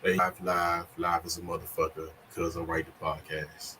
Hey, live as a motherfucker because I'm writing the podcast.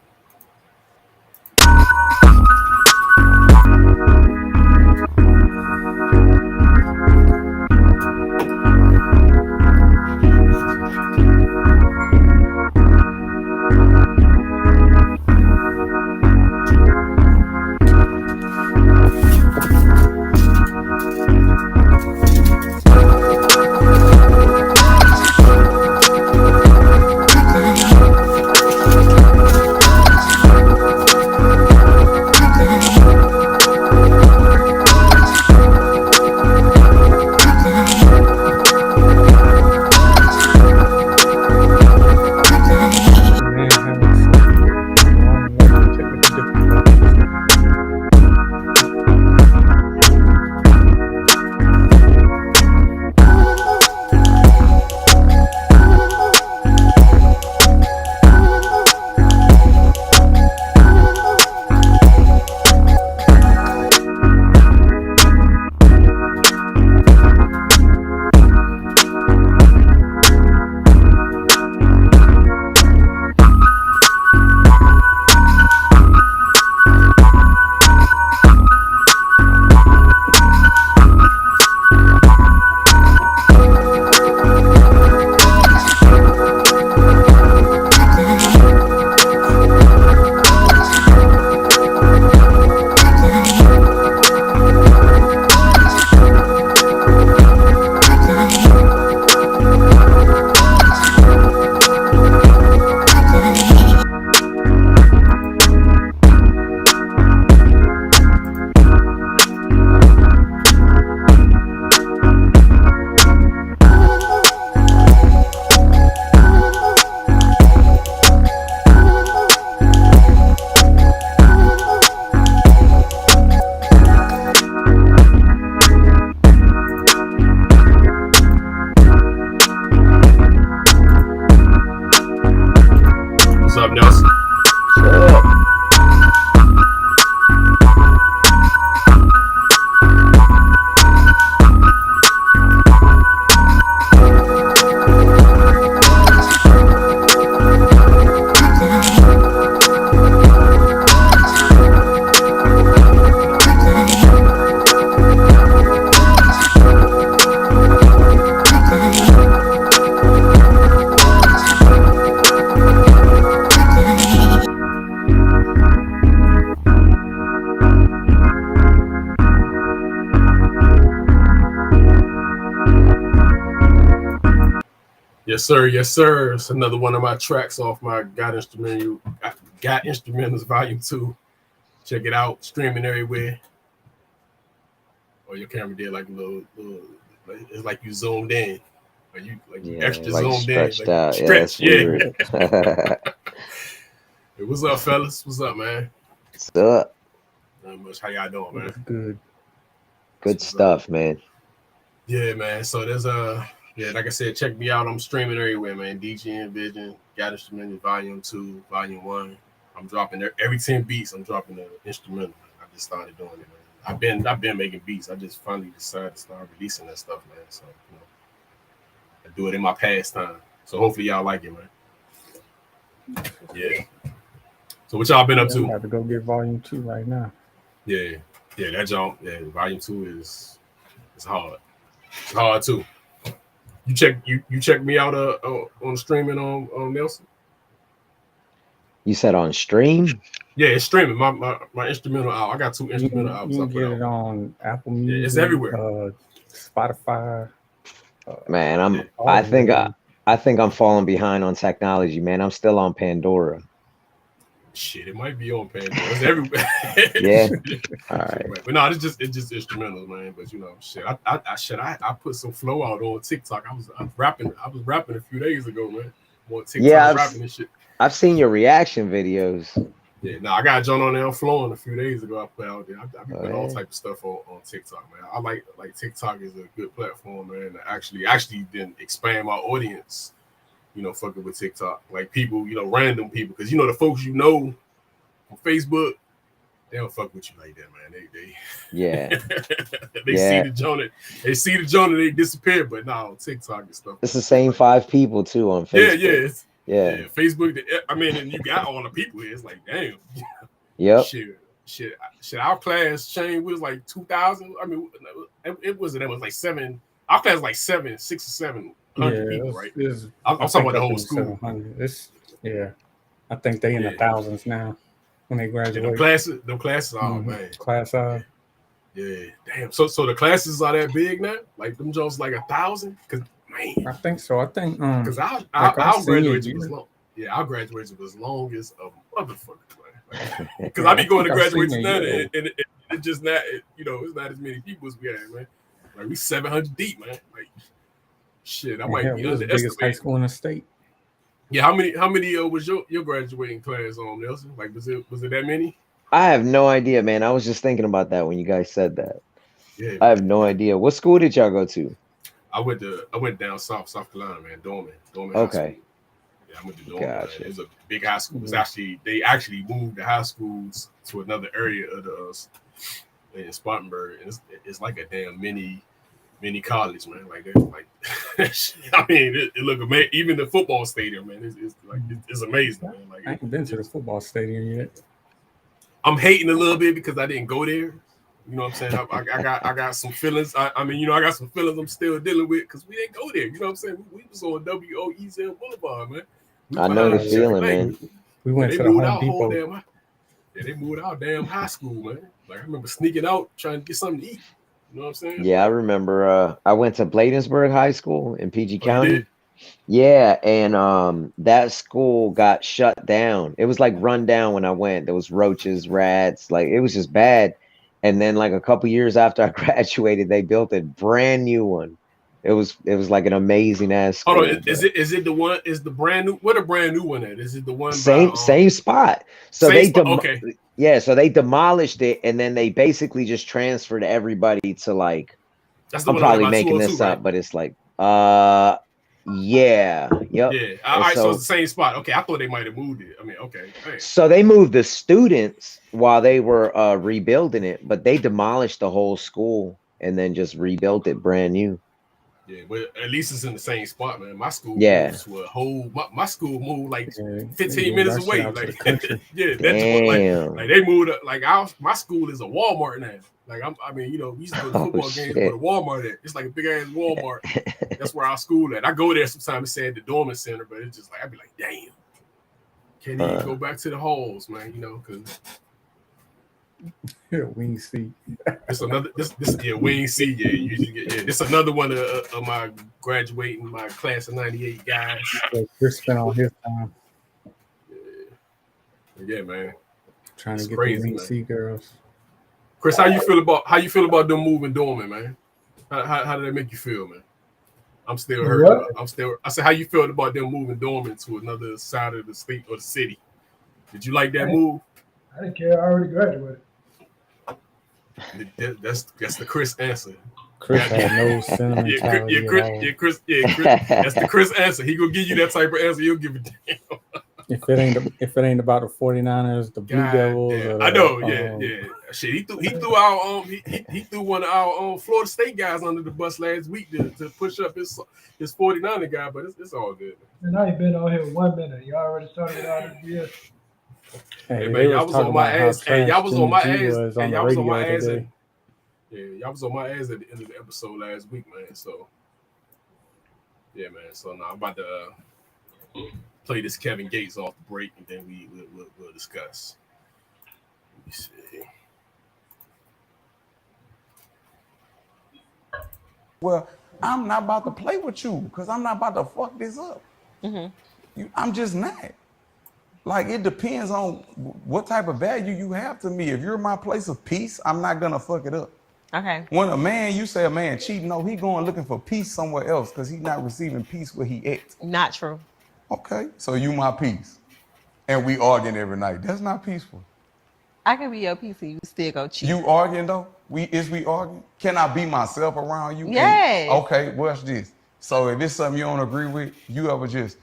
What's up, Nelson? Yes, sir. Yes, sir. It's another one of my tracks off my Gottinstrumentals Volume 2. Check it out. Streaming everywhere. Or your camera did like a little it's like you zoomed in. Or you extra like zoomed in. stretched Like out. stretched. Yeah, Hey, what's up, fellas? What's up, man? What's up? Not much. How y'all doing, man? Good. Good stuff, man. Yeah, man. So there's like I said, check me out. I'm streaming everywhere, man. DGN Vision, Gottinstrumentals Volume 2, Volume 1. I'm dropping every 10 beats, I'm dropping an instrumental. I just started doing it, man. I've been making beats. I just finally decided to start releasing that stuff, man. So, I do it in my pastime. So hopefully y'all like it, man. Yeah. So what y'all been up to? I'm about to go get Volume 2 right now. Yeah, that jump. Yeah, Volume 2 is hard. It's hard too. You check me out on streaming on Nelson. You said on stream? Yeah, it's streaming. My instrumental out. I got 2 instrumental albums. You can get it on Apple Music. Yeah, it's everywhere. Spotify. Man, I think I'm falling behind on technology, man. I'm still on Pandora. Shit, it might be on Pandora. It's everywhere. Yeah. All right. But no, it's just instrumentals, man. But shit, I put some flow out on TikTok. I was rapping a few days ago, man. On TikTok, rapping and shit. I've seen your reaction videos. Yeah, I got John on there flowing a few days ago. I put out there. I've been putting all type of stuff on TikTok, man. I like TikTok is a good platform, man. To actually then expand my audience. Fucking with TikTok, like people, random people, because the folks from Facebook They don't fuck with you like that, man. They Yeah. they see the Jonah, they disappear, but no, TikTok and stuff. It's the same 5 people too on Facebook. Yeah. Facebook. I mean, and you got all the people here. It's like, damn. Yep. Shit. Our class, Shane, was like 2,000. I mean, it was like 7. Our class was like 6 or 700 people, right? I'm talking about the whole school. I think they in the thousands now when they graduate. Them classes, oh man. Class size. Yeah, damn. So the classes are that big now? Like them Jones like 1,000? Cause man, I think so. I think because our graduation was long. Yeah, our graduation was long as a motherfucker. Because I be going to graduation now, and it's just not, it's not as many people as we had, man. Like we 700 deep, man. Like shit, I might be underestimated. The biggest high school in the state. Yeah, how many was your graduating class on, Nelson? Like was it that many? I have no idea, man. I was just thinking about that when you guys said that. Yeah, I have no idea. What school did y'all go to? I went down South Carolina, man. Dorman. Okay. Yeah, I went to Dorman. Gotcha. It was a big high school. They actually moved the high schools to another area of in Spartanburg. And it's like a damn mini college, man. Like I mean, it look amazing. Even the football stadium, man, it's amazing, man. Like I haven't been to the football stadium yet. I'm hating a little bit because I didn't go there. You know what I'm saying? I got some feelings. I mean, I got some feelings I'm still dealing with because we didn't go there. You know what I'm saying? We was on WOEZ Boulevard, man. I know the feeling, man. We went to the Home Depot. They moved our damn high school, man. Like I remember sneaking out trying to get something to eat. You know what I'm saying? Yeah, I remember. I went to Bladensburg High School in PG County. Yeah, and that school got shut down. It was like run down when I went. There was roaches, rats, like it was just bad. And then like a couple years after I graduated, they built a brand new one. It was like an amazing ass school. Hold on, is it the one? Is the brand new? What a brand new one at? Is it the one? Same spot. So okay. Yeah, so they demolished it and then they basically just transferred everybody to like. That's the I'm one probably making this up, right? but it's like yeah. Yep. Yeah. All right. So it's the same spot. Okay. I thought they might have moved it. I mean, okay. Thanks. So they moved the students while they were rebuilding it, but they demolished the whole school and then just rebuilt it brand new. Yeah, but at least it's in the same spot, man. My school moves to a whole. My school moved like 15 minutes away. Like, yeah, that's like they moved up. Like my school is a Walmart now. Like we used to go to football games, but a Walmart at. It's like a big ass Walmart. That's where our school at. I go there sometimes. It said the Dorman Center, but it's just like I'd be like, damn, can't even go back to the halls, man. Because. Wing C. It's another Wing C. Yeah, you usually get It's another one of my graduating, my class of '98 guys. Chris spent all his time. Yeah, man. Trying to get crazy, the Wing C girls. Chris, how you feel about them moving Dorman, man? How did that make you feel, man? I'm still hurt. I said, how you feel about them moving Dorman to another side of the state or the city? Did you like that move? I didn't care. I already graduated. That's the Chris answer. Chris had no sentimentality. Chris. That's the Chris answer. He gonna give you that type of answer. You'll give it damn. If it ain't about the 49ers, the Blue Devils. I know. Yeah. Shit, he threw our he threw one of our Florida State guys under the bus last week to push up his 49er guy, but it's all good. And I ain't been on here 1 minute. You already started it out this year. Hey man, y'all was on my ass. Hey, y'all was on my ass. Hey, y'all was on my ass. Y'all was on my ass at the end of the episode last week, man. So, yeah, man. So now I'm about to play this Kevin Gates off the break, and then we'll discuss. Let me see. Well, I'm not about to play with you because I'm not about to fuck this up. Mm-hmm. I'm just not. Like, it depends on what type of value you have to me. If you're my place of peace, I'm not going to fuck it up. Okay. When you say a man cheating, no, he going looking for peace somewhere else because he's not receiving peace where he at. Not true. Okay, so you my peace. And we arguing every night. That's not peaceful. I can be your peace and you still go cheat. You arguing, though? We arguing? Can I be myself around you? Yes. Okay, watch this. So if it's something you don't agree with, you ever just...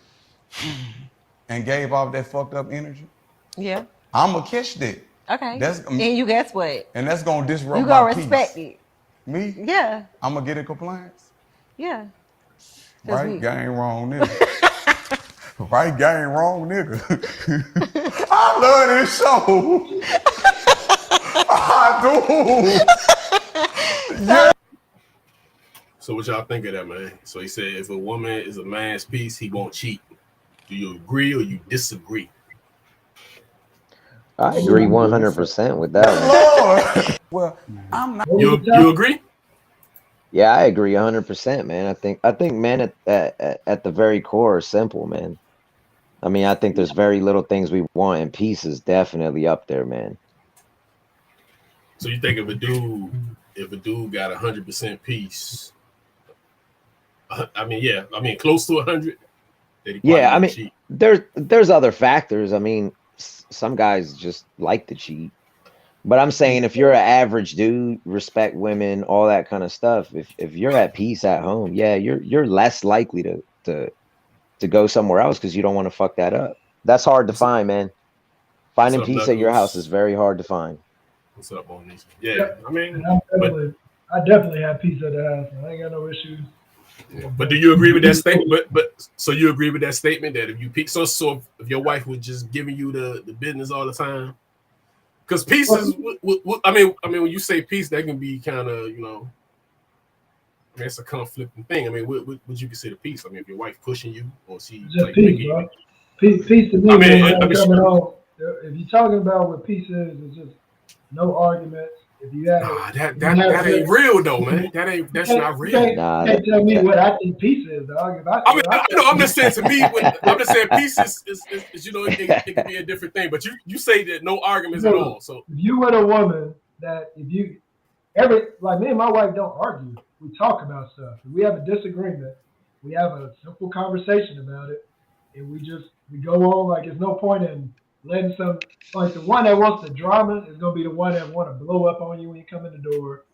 and gave off that fucked up energy? Yeah. I'm going to catch that. Okay. That's And you guess what? and that's gonna disrupt You gonna my respect peace. it. Me? Yeah. I'm gonna get in compliance. Yeah. Right gang wrong nigga. Right gang wrong nigga. I love this show. I do. Yeah. So what y'all think of that, man? So he said if a woman is a man's piece, he won't cheat. Do you agree or you disagree? I agree 100% with that one. Lord. Well, I'm not. You agree? Yeah, I agree 100%, man. I think men at the very core are simple, man. I mean, I think there's very little things we want, and peace is definitely up there, man. So you think if a dude got 100% peace, I mean close to 100, that he probably Yeah, I won't mean, cheat. there's other factors. I mean, some guys just like to cheat. But I'm saying if you're an average dude, respect women, all that kind of stuff, if you're at peace at home, yeah, you're less likely to go somewhere else because you don't want to fuck that up. That's hard to find, man. What's Finding up, peace at your house is Knuckles? very hard to find. What's up, Monique? Yeah, Yep. I mean, And I definitely have peace at the house. I ain't got no issues. but do you agree with that statement? But so you agree with that statement that if you peace, so if your wife was just giving you the business all the time, because peace is, I mean, when you say peace, that can be kind of, I mean, it's a conflicting thing. I mean, what would you consider peace? I mean, if your wife pushing you or she Just like peace, making bro. Peace to me, I mean, man. I mean, Coming home. If you're talking about what peace is, it's just no arguments. If you have that ain't real though, man. That's not real. Nah, you can't tell me what I think peace is, dog. I mean, I know. I'm just saying. To me, I'm just saying, peace is it can be a different thing. But you say that no arguments at all. So if you with a woman that like me and my wife don't argue. We talk about stuff. If we have a disagreement, we have a simple conversation about it, and we go on like there's no point in letting like the one that wants the drama is gonna be the one that want to blow up on you when you come in the door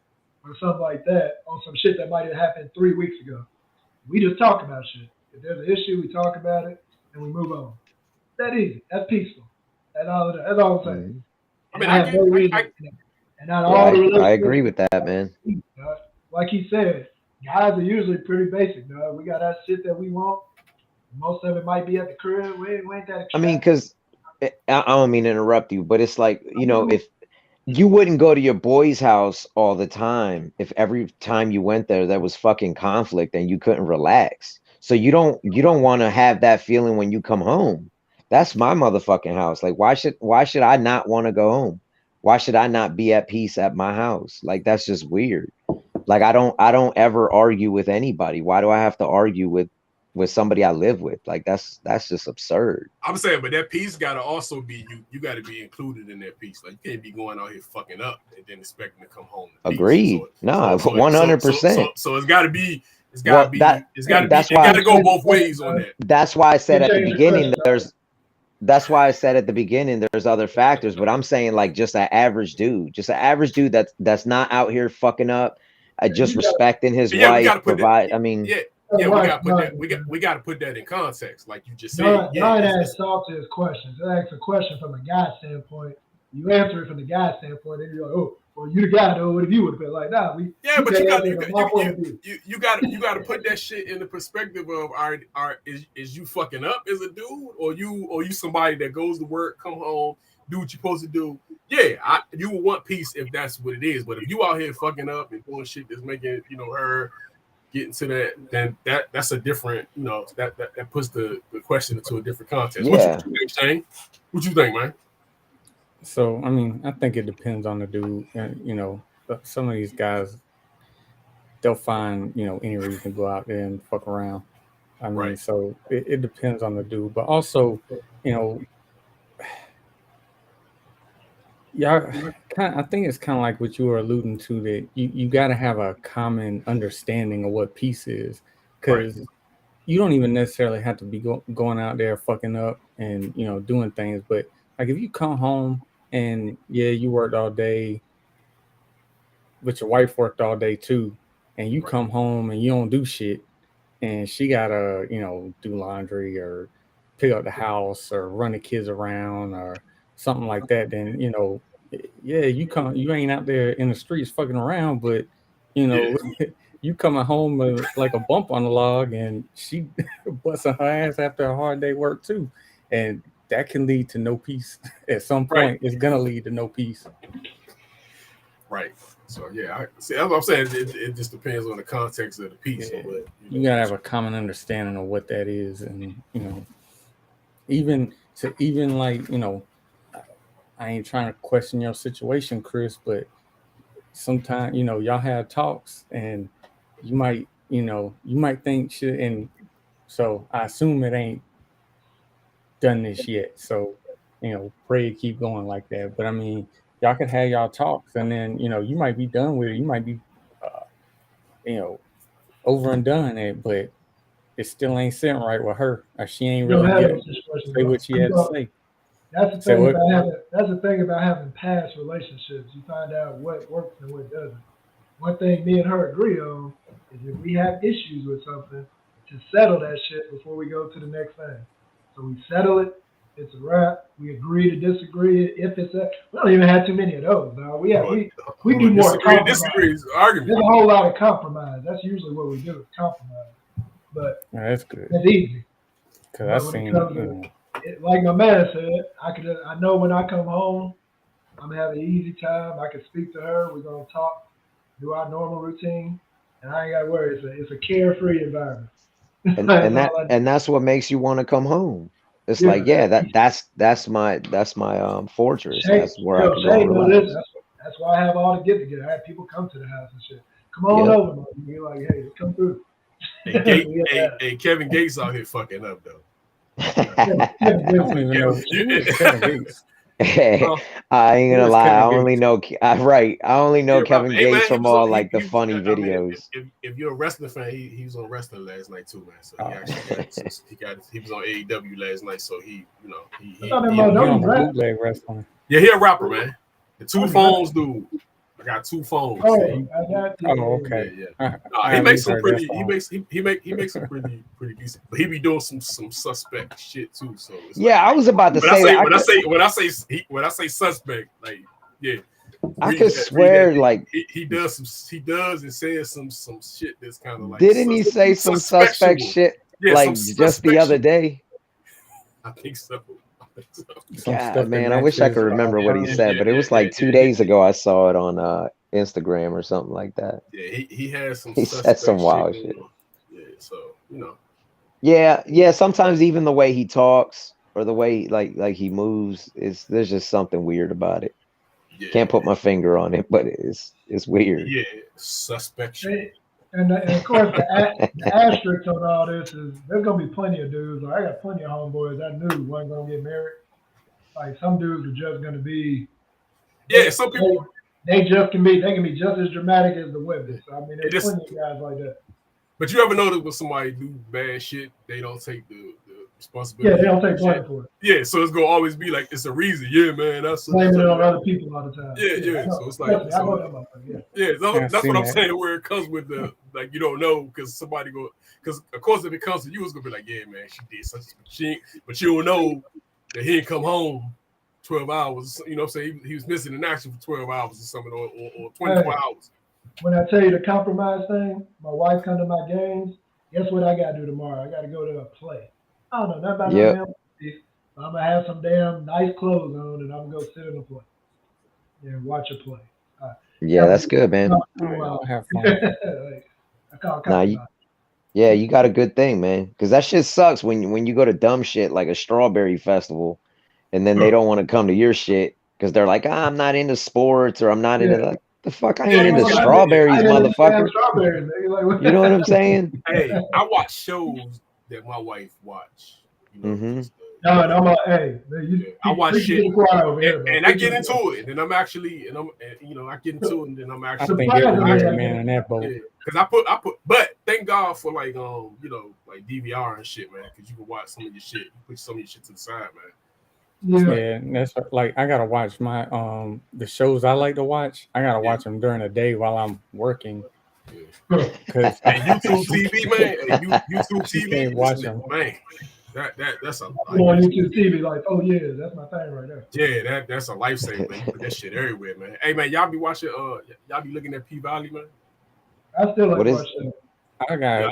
or something like that on some shit that might have happened 3 weeks ago. We just talk about shit. If there's an issue, we talk about it and we move on. That easy. That's peaceful. That's all I'm saying. I mean, I have no reason. And not all the relationships. I agree with that, man. Like he said, guys are usually pretty basic, dog. We got that shit that we want. Most of it might be at the crib. We ain't that extravagant. I mean, because I don't mean to interrupt you, but it's like, if you wouldn't go to your boy's house all the time, if every time you went there was fucking conflict and you couldn't relax. So you don't want to have that feeling when you come home. That's my motherfucking house. Like, why should I not want to go home? Why should I not be at peace at my house? Like, that's just weird. Like, I don't ever argue with anybody. Why do I have to argue with somebody I live with? Like, that's just absurd. I'm saying, but that peace gotta also be you gotta be included in that peace. Like, you can't be going out here fucking up and then expecting to come home. Agreed. No, 100%. So it's gotta be. It's gotta go both ways on that. That's why I said at the beginning that's why I said at the beginning there's other factors, but I'm saying like just an average dude that's not out here fucking up, just respecting his wife, provide. I mean, we gotta put that in context, like you just said. Don asked Salt his questions. I asked a question from a guy standpoint. You answer it from the guy standpoint, and you're like, oh, well, you the guy though. What if you would have been like, nah, we? Yeah, but you gotta put that shit in the perspective of is you fucking up as a dude, or you somebody that goes to work, come home, do what you're supposed to do. Yeah, you would want peace if that's what it is. But if you out here fucking up and doing shit that's making her get into that, then that's a different, that puts the question into a different context. Yeah. What you think, Shane? What you think, man? So, I mean, I think it depends on the dude. Some of these guys, they'll find, any reason to go out there and fuck around. I mean, right. So it depends on the dude. But also, I think it's kind of like what you were alluding to, that you got to have a common understanding of what peace is, because you don't even necessarily have to be going out there fucking up and doing things. But like if you come home and you worked all day, but your wife worked all day too, and you come home and you don't do shit, and she gotta do laundry or pick up the house or run the kids around or something like that, then yeah, you ain't out there in the streets fucking around, but you know, you coming home like a bump on the log, and she busting her ass after a hard day work too, and that can lead to no peace. At some point, it's gonna lead to no peace. Right. So yeah, I see. That's what I'm saying. It just depends on the context of the piece. Yeah. But, you gotta have a common understanding of what that is, and you know, even like, you know, I ain't trying to question your situation, Chris, but sometimes, you know, y'all have talks, and you might think shit, and so I assume it ain't done this yet. So, you know, pray it keep going like that. But I mean, y'all could have y'all talks, and then, you know, you might be done with it. You might be, you know, over and done it, but it still ain't sitting right with her. Or she ain't really get say what she had to say. That's the thing about having past relationships. You find out what works and what doesn't. One thing me and her agree on is if we have issues with something, to settle that shit before we go to the next thing. So we settle it. It's a wrap. We agree to disagree. If it's we don't even have too many of those. Now we do more compromise. Argument. There's a whole lot of compromise. That's usually what we do is compromise. But that's good. It's easy. Cause I seen like my man said, I know when I come home, I'm gonna have an easy time. I can speak to her. We're gonna talk, do our normal routine, and I ain't gotta worry. It's a carefree environment. And that's what makes you want to come home. It's like, that's my fortress. That's where I can go relax. That's why I have all the get together. I have people come to the house and shit. Come on over, man. You're like, hey, come through. Hey, Kevin Gates out here fucking up though. I don't even know Kevin Gates. I ain't gonna lie. I only know Kevin Gates from all like the funny videos. If you're a wrestling fan, he was on wrestling last night too, man. So he was on AEW last night. So he on bootleg wrestling. Yeah, he a rapper, man. The two phones dude. I got two phones. Okay. Yeah. He makes some pretty. He makes some pretty decent. But he be doing some suspect shit too. So I was about to say when I say suspect, like I could swear like he does and says some shit that's kind of like. Didn't he say some suspect shit like just the other day? I think so. God, man, I wish I could remember what he said, but it was like 2 days ago. I saw it on Instagram or something like that. Yeah, he has some. He said some wild shit. Yeah, so you know. Yeah. Sometimes even the way he talks or the way like he moves there's just something weird about it. Yeah. Can't put my finger on it, but it's weird. Yeah, suspect. And of course, the asterisk on all this is there's gonna be plenty of dudes. Like, I got plenty of homeboys I knew wasn't gonna get married. Like some dudes are just gonna be. Yeah, some people. They can be just as dramatic as the women. So I mean, there's plenty of guys like that. But you ever notice when somebody do bad shit, they don't take the responsibility. Yeah, they don't take credit for it. Yeah, so it's gonna always be like it's a reason. Yeah, man, that's blaming it on other people all the time. Yeah. So it's like that's what I'm saying. Where it comes with the like you don't know because somebody because of course if it comes to you, it's gonna be like yeah, man, she did such but you don't know that he didn't come home 12 hours. You know what I'm saying? He was missing in action for 12 hours or something or 24 hours. When I tell you the compromise thing, my wife come to my games. Guess what I gotta do tomorrow? I gotta go to a play. I don't know nothing about no damn play. I'm gonna have some damn nice clothes on and I'm gonna go sit in a play and watch a play. That's good, man. Have fun. You got a good thing, man. Because that shit sucks when you go to dumb shit like a strawberry festival, and then they don't want to come to your shit because they're like, I'm not into sports or I'm not into that. The fuck, I ain't into strawberries, motherfucker. You know what I'm saying? Hey, I watch shows that my wife watch. You know, I watch shit, and I get into it, and then I'm actually, I get into it, and then I'm actually. I think every married man in that boat. Because I put, but thank God for like like DVR and shit, man, because you can watch some of your shit, put some of your shit to the side, man. Yeah, that's like I gotta watch my the shows I like to watch. I gotta watch them during the day while I'm working. Because YouTube TV, man, YouTube TV, can't watch them, man. That's a I'm on YouTube TV like, oh yeah, that's my thing right there. yeah, that's a lifesaver, man. You put that shit everywhere, man. Hey man, y'all be watching y'all be looking at P Valley, man. I still like What is- watching it.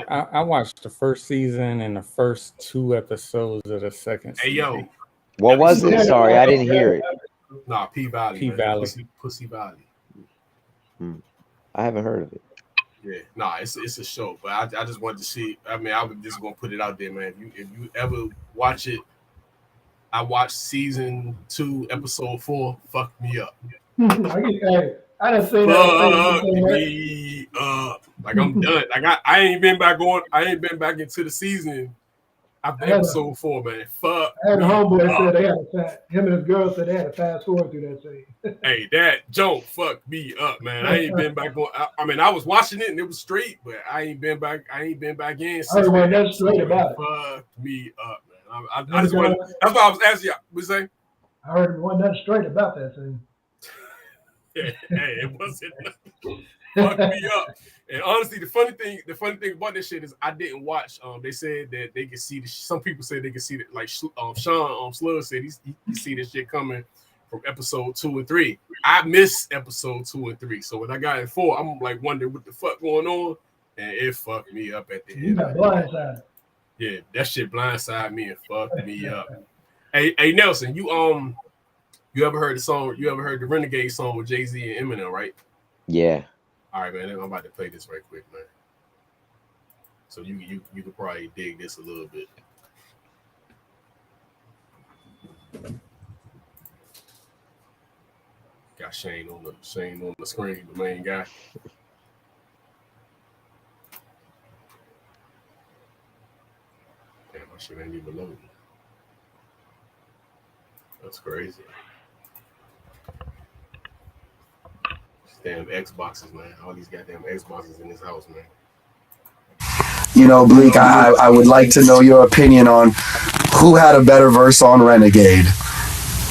I watched the first season and the first 2 episodes of the second Hey season. yo, What was it? Sorry, I didn't hear it. nah, P Valley, P Valley. Pussy Valley. I haven't heard of it. Yeah, nah, it's a show, but I just wanted to see. I mean, I was just gonna put it out there, man. If you ever watch it, I watched season 2, episode 4. Fuck me up. I done seen Fuck that. me up. Like I'm done. Like I ain't been back on. I ain't been back into the season after episode 4, man. Fuck. I had a homeboy up. said they had him and his girl said they had to fast forward through that scene. Hey, that joke fucked me up, man. I ain't been back on. I mean, I was watching it and it was straight, but I ain't been back. I ain't been back in since. That's straight about it. Fucked me up, man. I just want. That's why I was asking y'all. What you say? I heard it wasn't nothing straight about that scene. Yeah, hey, it wasn't nothing. Fucked me up. And honestly, the funny thing about this shit is I didn't watch. They said that they could see some people said they could see it. Like Sean Slug said he see this shit coming from episode 2 and 3. I missed episode 2 and 3, so when I got in 4, I'm like wondering what the fuck going on, and it fucked me up at the end. You got blindsided. Yeah, that shit blindsided me and fucked me up. Hey Nelson, you ever heard the song? You ever heard the Renegade song with Jay-Z and Eminem, right? Yeah. All right, man. I'm about to play this right quick, man. So you could probably dig this a little bit. Got Shane on the screen, the main guy. Damn, my shit ain't even loading. That's crazy. Damn Xboxes, man. All these goddamn Xboxes in this house, man. You know, Bleak, I would like to know your opinion on who had a better verse on Renegade.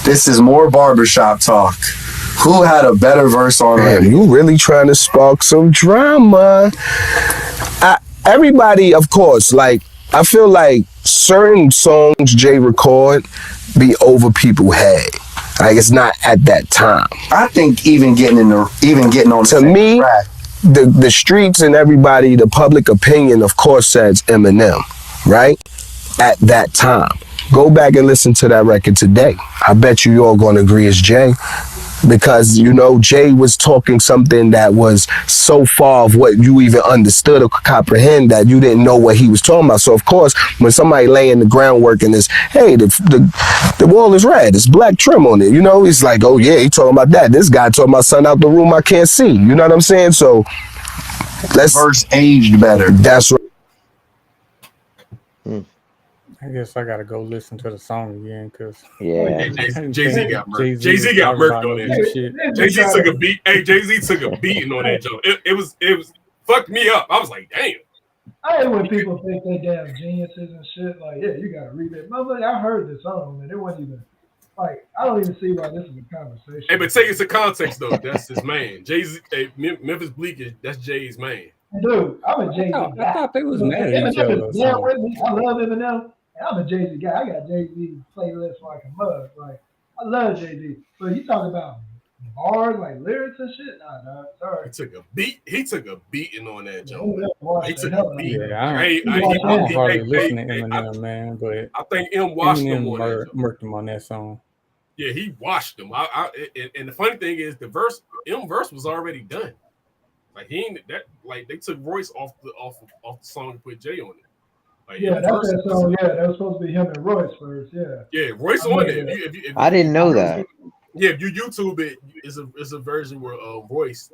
This is more barbershop talk. Who had a better verse on Renegade? You really trying to spark some drama. Everybody, of course, like, I feel like certain songs Jay record be over people's head. Like, it's not at that time. I think even getting on to me, track. The streets and everybody, the public opinion, of course, says Eminem, right? At that time. Go back and listen to that record today. I bet you all gonna agree it's Jay. Because, you know, Jay was talking something that was so far of what you even understood or could comprehend that you didn't know what he was talking about. So, of course, when somebody laying the groundwork and is, hey, the wall is red, it's black trim on it, you know, it's like, oh, yeah, he talking about that. This guy talking about something out the room I can't see. You know what I'm saying? So, let's... Verse aged better. That's right. I guess I gotta go listen to the song again because Jay-Z got murked. Jay-Z got murked on that shit. Jay-Z took a beat. Hey, Jay-Z took a beating on that joke. It was fucked me up. I was like, damn. I hate when people think they damn geniuses and shit. Like, yeah, you gotta read it. Motherfucker, I heard the song and it wasn't even like. I don't even see why this is a conversation. Hey, but take it to context though. That's his man. Jay-Z. Hey, Memphis Bleak that's Jay's man. Dude, I'm a Jay-Z guy. I thought they was mad at each other. Yeah, with me. I love Eminem. I'm a Jay-Z guy. I got Jay-Z playlist like a mug. Like, I love Jay-Z. But you talk about bars, like lyrics and shit? Nah, dog. Sorry. He took a beating on that joke. He took a beat. I don't hardly listen to Eminem, man, but I think M washed him on that. Murked him on that song. Yeah, he washed him. And the funny thing is, the verse was already done. Like he ain't that. Like they took Royce off the song and put Jay on it. Like, yeah, that's that song. Yeah, that was supposed to be him and Royce first. Yeah. Yeah, Royce on it. I didn't know that. Yeah, if you YouTube it, it's a version where Royce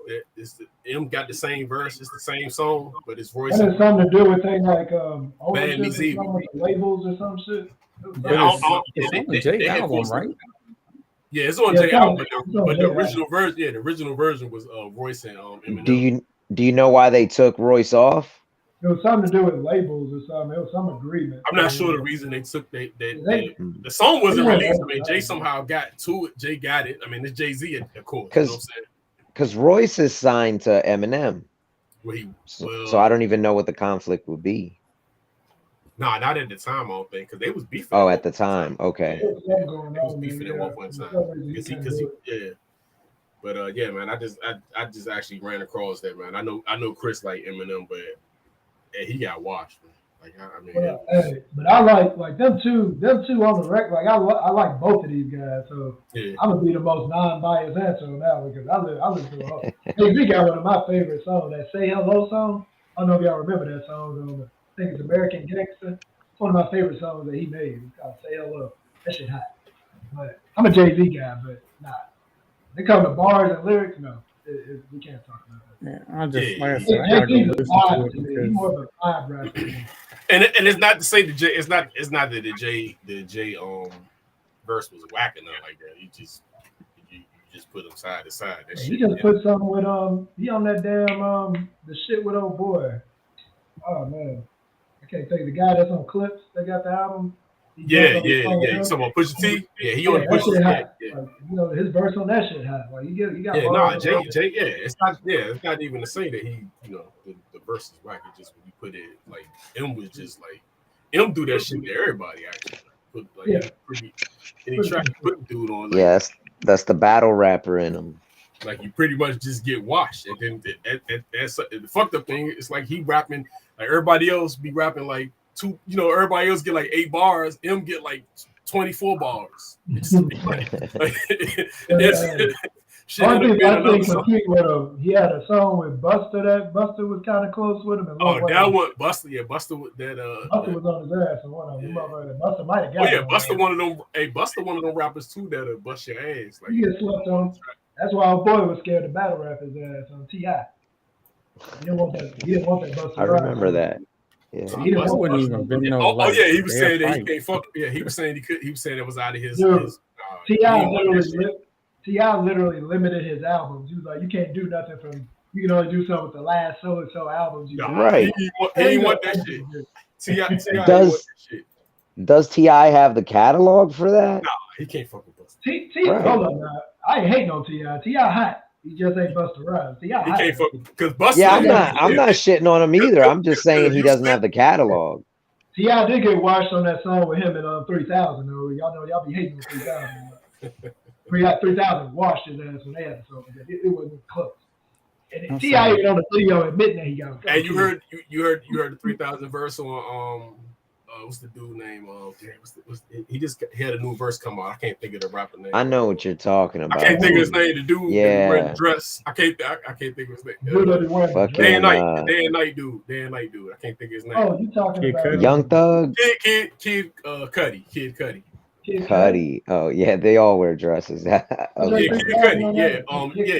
M got the same verse, it's the same song, but it's Royce. And it's something to do with things like Bad Meets Evil, labels or some shit. It's on the Jay album, right? Yeah, it's on Jay album, but the original version, the original version was Royce and Eminem. Do you know why they took Royce off? It was something to do with labels or something. It was some agreement. I'm not sure the reason they took the song wasn't released. I mean, Jay somehow got to it. Jay got it. I mean, it's Jay-Z, of course. You know what I'm saying? Because Royce is signed to Eminem. So I don't even know what the conflict would be. Nah, not at the time, I don't think, because they was beefing. Oh, at the time. Okay. There was something going They was on, beefing man. at Yeah, one point in for time. some reason he Because couldn't do it. yeah. But yeah, man, I just actually ran across that, man. I know Chris like Eminem, but he got washed, man. Like I mean, Well, hey, but I like them two on the record. Like I like both of these guys, so yeah. I'm gonna be the most non-biased answer on that one because I listen to a whole. Hey, we got one of my favorite songs, that "Say Hello" song. I don't know if y'all remember that song. I think it's American Gangster. It's one of my favorite songs that he made. It's called "Say Hello." That shit hot. But I'm a Jay-Z guy, but nah. When it comes to bars and lyrics, no, we can't talk about that. Yeah, I just like I Hey, said, I gotta go Jay-Z's a listen to vibe it to me. He's because more of a vibe rapper. than- And it's not to say it's not that the J verse was whacking up like that. You just put them side to side. That He shit. just put something with he on that damn the shit with old boy. Oh man, I can't think. The guy that's on Clips that got the album. Yeah. You talking about Pusha T? Yeah, he on that Pusha shit T. hot. Yeah. Like, his verse on that shit hot. Like you got Yeah, bars. Jay, yeah, it's not even to say that he, the verse is whack. It's just when you put it like M was just like M do that shit to everybody actually. Put like any track you put dude on, like, Yeah, that's the battle rapper in him. like you pretty much just get washed. And then that's the fucked up thing. It's like he rapping like everybody else be rapping like two. Everybody else get like 8 bars. M get like 24 bars. It's Only thing I think compete with him, he had a song with Buster. That Buster was kind of close with him. And that one, Buster. Yeah, Buster. Buster was on his ass on one of them. Yeah. Buster might have got. Oh yeah, Buster one of them. Hey, Buster one of them rappers too that'll bust your ass. Like he get slept on. That's why our boy was scared to battle rap his ass on T.I. He didn't want that Buster. I remember that. Yeah. He wouldn't even been no. Oh yeah, he was saying that he can't fuck. Yeah, he was saying he could. He was saying it was out of his. T.I. literally limited his albums. He was like, you can't do nothing from. You can only do something with the last so and so albums. Right. He didn't want that shit. T.I. Does T.I. have the catalog for that? No, he can't fuck with Busta. Right. Hold on, now. I ain't hating on T.I. T.I. hot. He just ain't Busta Rhymes. T.I. He can't fuck because Busta. Yeah, I'm not shitting on him either. I'm just saying he doesn't have the catalog. T.I. did get washed on that song with him in 3000. Though y'all know y'all be hating on 3000. 3000 washed his ass when they had the song. It wasn't close. And T.I. even on the video admitting that he got. And you heard the 3000 verse on what's the dude name? He had a new verse come out. I can't think of the rapper name. I know what you're talking about. I can't think of his name. The dude wearing the dress. I can't think of his name. Day and night dude. I can't think of his name. Oh, you talking about Young Thug? Kid Cudi. Cudi. Oh yeah, they all wear dresses. Kid Cudi.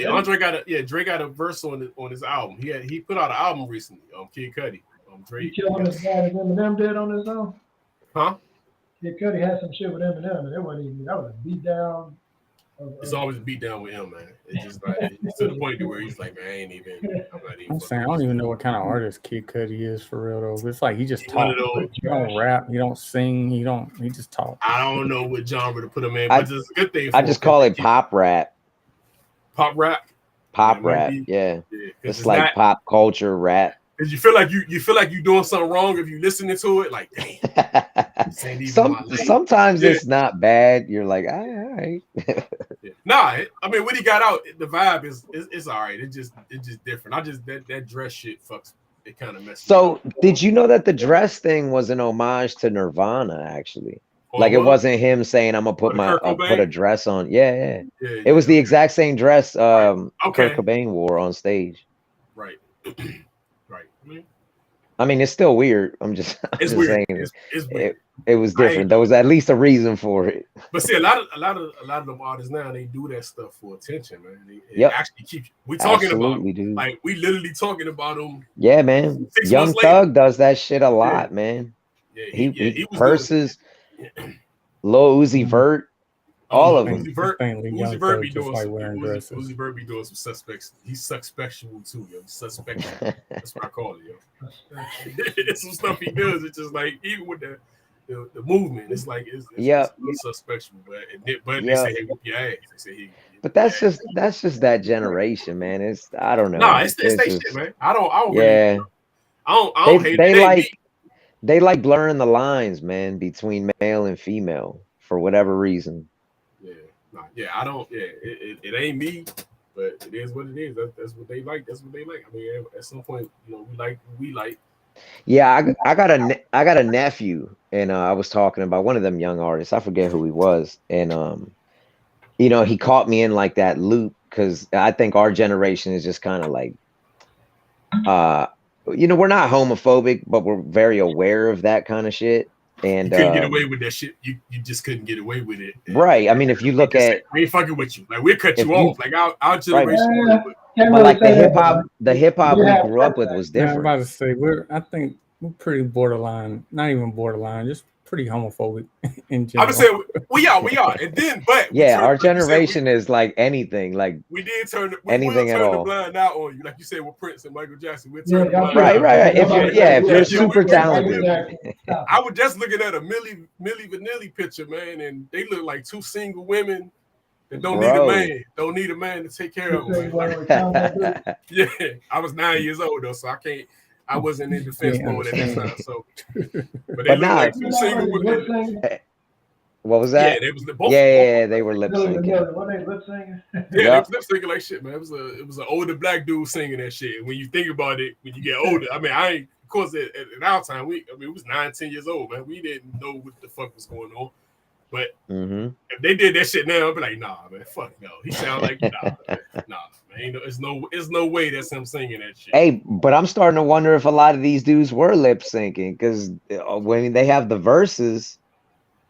Andre Dre got a verse on his album. He put out an album recently. Kid Cudi. Dre. He killed his guy as Eminem did on his own. Huh? Kid Cudi had some shit with Eminem, and that was a beat down. It's always a beat down with him, man. It's just like it's to the point where he's like, man, I'm not even. I'm saying I don't even know what kind of artist Kid Cudi is for real though. It's like he just talks. He don't rap. He don't sing. He just talk. I don't know what genre to put him in, but it's a good thing. I just call it pop rap. Pop rap. Pop rap. Yeah. It's like pop culture rap. Because you feel like you're doing something wrong if you're listening to it. Like, damn. Sometimes it's not bad. You're like, all right. Nah, I mean, when he got out, the vibe is all right. It's just different. That dress shit fucks. It kind of messes. So, did you know that the dress thing was an homage to Nirvana? Actually, like it wasn't him saying, "I'm gonna put a dress on." Yeah. It was the exact same dress Kurt Cobain wore on stage. Right. I mean, it's still weird. I'm just saying it's weird. It was different. There was at least a reason for it. But see, a lot of them artists now, they do that stuff for attention, man. Actually keeps. We talking about them. Like we literally talking about them. Yeah, man. Young Thug does that shit a lot, man. Yeah, he purses. Lil Uzi Vert. All of them. Uzi Vert be doing Uzi Vert be doing some suspects. He's suspectual too, yo. He's suspect. That's what I call it, yo. It's some stuff he does. It's just like even with the movement, it's like it's suspectual. But they say he whoop your ass. They say he. But that's just that generation, man. It's I don't know. No, it's that shit, man. I don't. Yeah. I don't hate they They like blurring the lines, man, between male and female for whatever reason. Yeah, yeah, I don't. Yeah, it ain't me, but it is what it is. That's what they like. That's what they like. I mean, at some point, we like. Yeah, I got a nephew, and I was talking about one of them young artists. I forget who he was, and he caught me in like that loop because I think our generation is just kind of like, we're not homophobic, but we're very aware of that kind of shit. And you couldn't get away with that shit. You just couldn't get away with it. Right. I mean, if you look at, we ain't fucking with you. Like we'll cut you off. Like our generation. Right. But like the hip hop we grew up with was different. I'm about to say I think we're pretty borderline, not even borderline, just pretty homophobic in general. I would say we are, and then yeah, our generation is like anything, like we did turn anything at all. The blind eye on you, like you said with Prince and Michael Jackson. We'll turn the blind right. If you're super talented, I was just looking at a Milli Vanilli picture, man, and they look like two single women that don't need a man to take care of them. Yeah, I was 9 years old though, so I wasn't in defense mode at that time. So, but they look like two single women. What was that? Yeah, they was both. Yeah, they were lip syncing. Were they lip singing? Yeah, they was lip syncing like shit, man. It was an older black dude singing that shit. And when you think about it, when you get older, I mean, of course, at our time, we was 9-10 years old, man. We didn't know what the fuck was going on. But if they did that shit now, I'd be like, nah, man, fuck no. He sound like nah, man. There's no way that's him singing that shit. Hey, but I'm starting to wonder if a lot of these dudes were lip syncing because when they have the verses,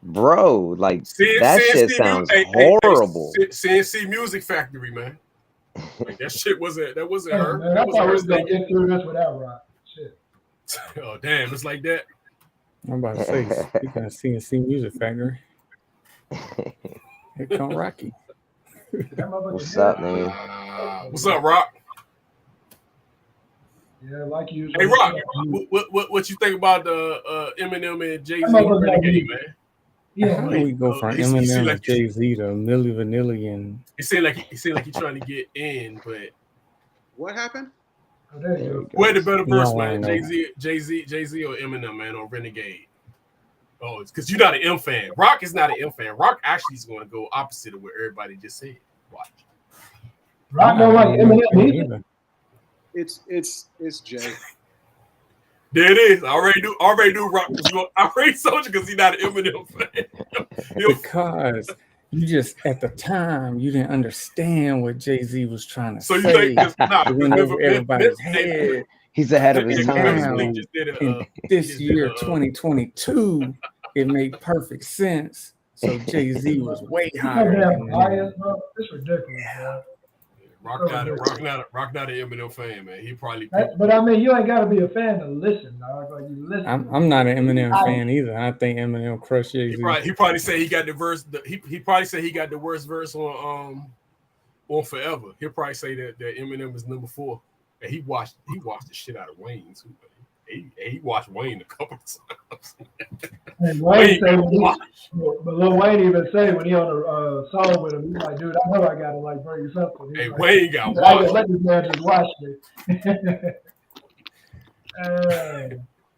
bro, like that shit sounds horrible. CNC Music Factory, man. Like that shit wasn't her. Man, I thought we was gonna get through this without rock. Shit. Oh damn, it's like that. I'm about to say, speaking of CNC Music Factory. Here come Rocky. What's up, man? What's up, Rock? Yeah, like you. Hey, Rock, what you think about the Eminem and Jay-Z Renegade, man? Yeah, how do we go from Eminem to Jay-Z to Milli Vanilli and? It seemed like he's trying to get in, but what happened? Oh, there you go. Where the better verse, man? Jay-Z or Eminem, man, on Renegade? Oh, it's because you're not an M fan. Rock is not an M fan. Rock actually is going to go opposite of what everybody just said. Watch. Rock don't like Eminem either. It's Jay. There it is. I already do Rock. I already told you because he's not an Eminem fan. Because you just at the time you didn't understand what Jay-Z was trying to say. So you think went over everybody's head. He's ahead of his time. In this year, 2022, it made perfect sense. So Jay-Z was way higher. It's ridiculous, man. Rock not an Eminem fan, man. He probably. But I mean, you ain't got to be a fan to listen, dog. Like you listen. I'm not an Eminem fan either. I think Eminem crushed Jay-Z. He probably said he got the verse. He probably said he got the worst verse on Forever. He'll probably say that Eminem is number 4. And he watched the shit out of Wayne too. He watched Wayne a couple of times. And Wayne but Lil Wayne even say when he on a song with him, he's like, dude, I know I gotta like bring something. Hey, like, Wayne got watched. I let this man just watch me.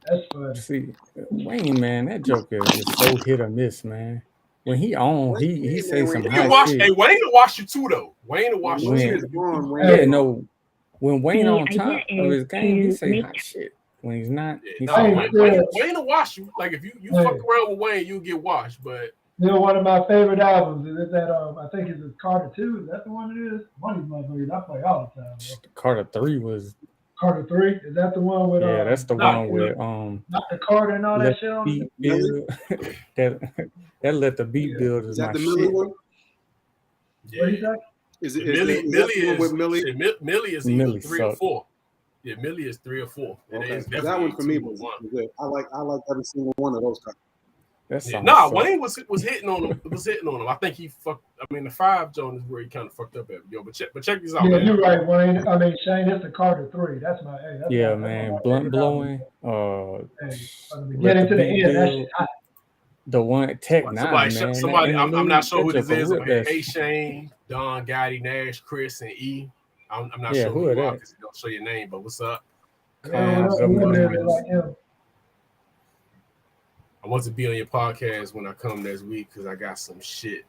That's funny. See, Wayne, man, that joker is so hit or miss, man. When he on, he say some high shit. Hey, Wayne will watch you too, though. Wayne will watch you too. Yeah, no. When Wayne on top of his game, he say hot shit. When he's not, Wayne will wash you. Like if you fuck around with Wayne, you'll get washed. But one of my favorite albums is that I think it's Carter 2. Is that the one it is? One of these motherfuckers I play all the time. Bro. Carter 3 was. Carter 3? Is that the one with? Yeah, that's the one with Dr. Carter and all that shit on it. that let the beat build is my the shit. Millie one? Yeah. What do you say? Is Millie is either 3 or 4. Yeah, Millie is 3 or 4. Okay. That one for me was good. I like every single one of those cuts. Wayne was hitting on him. I think he fucked. I mean, the 5 Jones is where he kind of fucked up at. Yo, but check this out. Yeah, man. you're right, Wayne. I mean, Shane, it's the Carter 3. That's my. Hey, that's man, blunt blowing. Get into the end. That shit hot. The one Tech 9, man. Somebody, I'm not sure who this is. Hey, Shane, Don, Gotti, Nash, Chris, and E. I'm not sure who you are because you don't show your name. But what's up? want to be on your podcast when I come next week because I got some shit.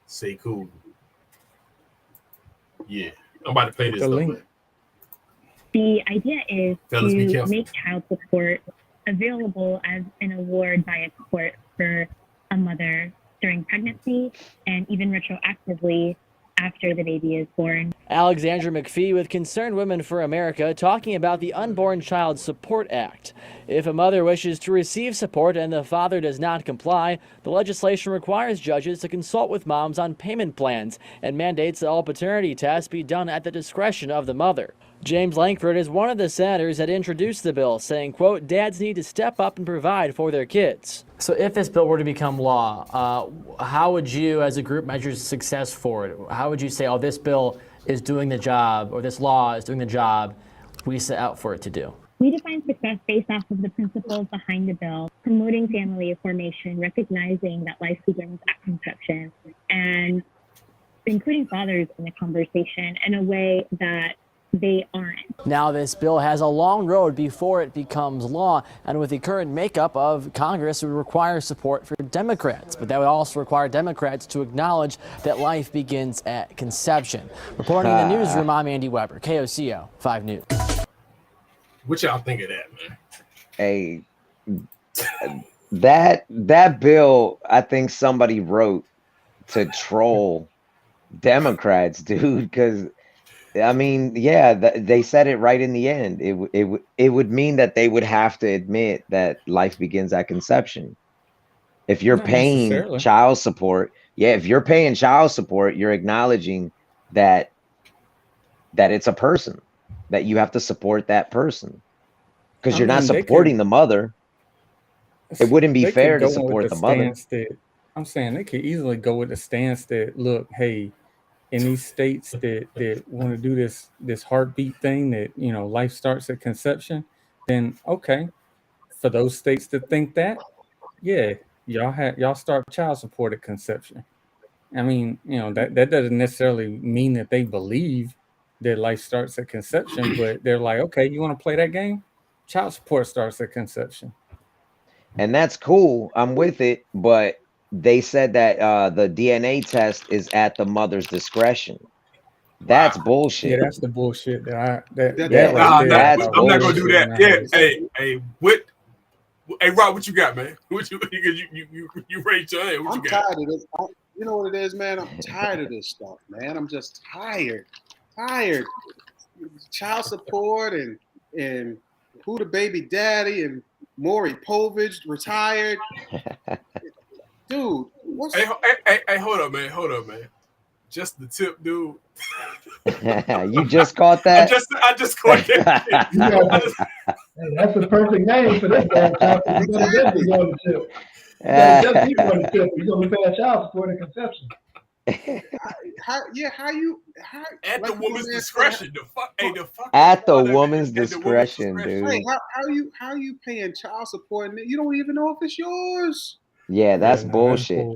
Say cool. Yeah, I'm about to play this though. Man. The idea is Fellas, be to careful. make child support available as an award by a court for a mother during pregnancy and even retroactively after the baby is born. Alexandra McPhee with Concerned Women for America talking about the Unborn Child Support Act. If a mother wishes to receive support and the father does not comply, the legislation requires judges to consult with moms on payment plans and mandates that all paternity tests be done at the discretion of the mother. James Lankford is one of the senators that introduced the bill, saying, quote, dads need to step up and provide for their kids. So if this bill were to become law, how would you as a group measure success for it? How would you say, oh, this bill is doing the job, or this law is doing the job we set out for it to do? We define success based off of the principles behind the bill, promoting family formation, recognizing that life begins at conception, and including fathers in the conversation in a way that they aren't. Now this bill has a long road before it becomes law, and with the current makeup of Congress, it would require support for Democrats, but that would also require Democrats to acknowledge that life begins at conception. Reporting in the newsroom, I'm Andy Weber, KOCO 5 News. What y'all think of that, man? Hey, that bill, I think somebody wrote to troll Democrats, dude, because I mean, yeah, they said it right in the end. It would mean that they would have to admit that life begins at conception. If you're paying child support, if you're paying child support, you're acknowledging that it's a person, that you have to support that person, because you're not supporting the mother. It wouldn't be fair to support the mother. I'm saying they could easily go with the stance that, look, hey, in these states that want to do this heartbeat thing, that, you know, life starts at conception, then okay, for those states that think that, yeah, y'all start child support at conception. I mean, you know, that doesn't necessarily mean that they believe that life starts at conception, but they're like, okay, you want to play that game? Child support starts at conception. And that's cool. I'm with it, but they said that the DNA test is at the mother's discretion. That's bullshit. Yeah, that's the bullshit I'm not gonna do that. Yeah, hey, what? Hey, Rob, what you got, man? What you raised your hand? What you got? I'm tired of this. You know what it is, man? I'm tired of this stuff, man. I'm just tired. Child support and who the baby daddy and Maury Povich retired. Dude, what's hey, hold up, man. Just the tip, dude. You just caught that? I just caught that. Hey, that's the perfect name for this damn topic. You're gonna definitely go on the tip. You're gonna be paying child support at conception. How at the woman's discretion? At the woman's discretion, dude. Hey, how you paying child support and you don't even know if it's yours? Yeah, that's bullshit.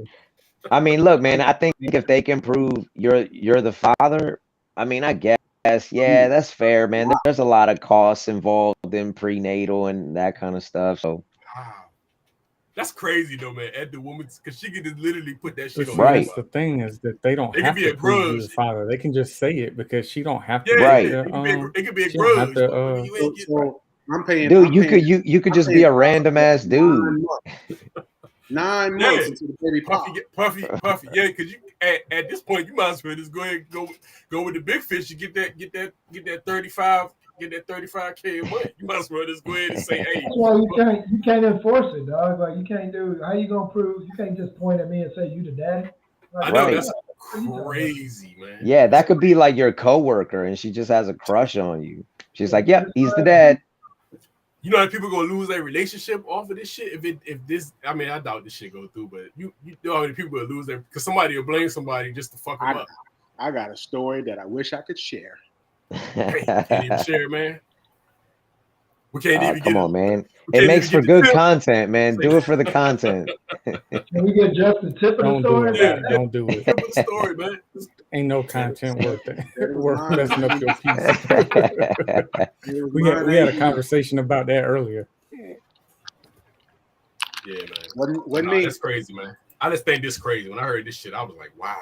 I mean, look, man, I think if they can prove you're the father, I mean, I guess, yeah, that's fair, man. There's a lot of costs involved in prenatal and that kind of stuff. So that's crazy though, man. At the woman's, because she could just literally put that shit on. Right. That's the thing, is that they don't have to prove you're the father. They can just say it because she don't have to. Right. It could be a grudge. I'm paying. Dude, you could just be a random ass dude. 9 months until the baby pop. Puffy. Yeah, because you at this point you might as well just go ahead and go with the big fish. You get that 35. Get that 35K a month. You might as well just go ahead and say, "Hey." Well, you can't enforce it, dog. Like you can't do. How you gonna prove? You can't just point at me and say you the daddy. Like, I know that's crazy, man. Yeah, that could be like your coworker, and she just has a crush on you. She's like, "Yep, he's the dad." You know that people gonna lose their relationship off of this shit if this. I mean, I doubt this shit go through, but you know how many people will lose their because somebody will blame somebody just to fuck them up. I got a story that I wish I could share. Can't even share, man. We can't even come on, man. It makes for good content, man. Do it for the content. Can we get just the tip of the story? Don't do it. Tip of the story, man. Ain't no content worth it. Worth messing up your piece. We had a conversation about that earlier. Yeah, man. Wasn't me. That's crazy, man. I just think this crazy. When I heard this shit, I was like, wow.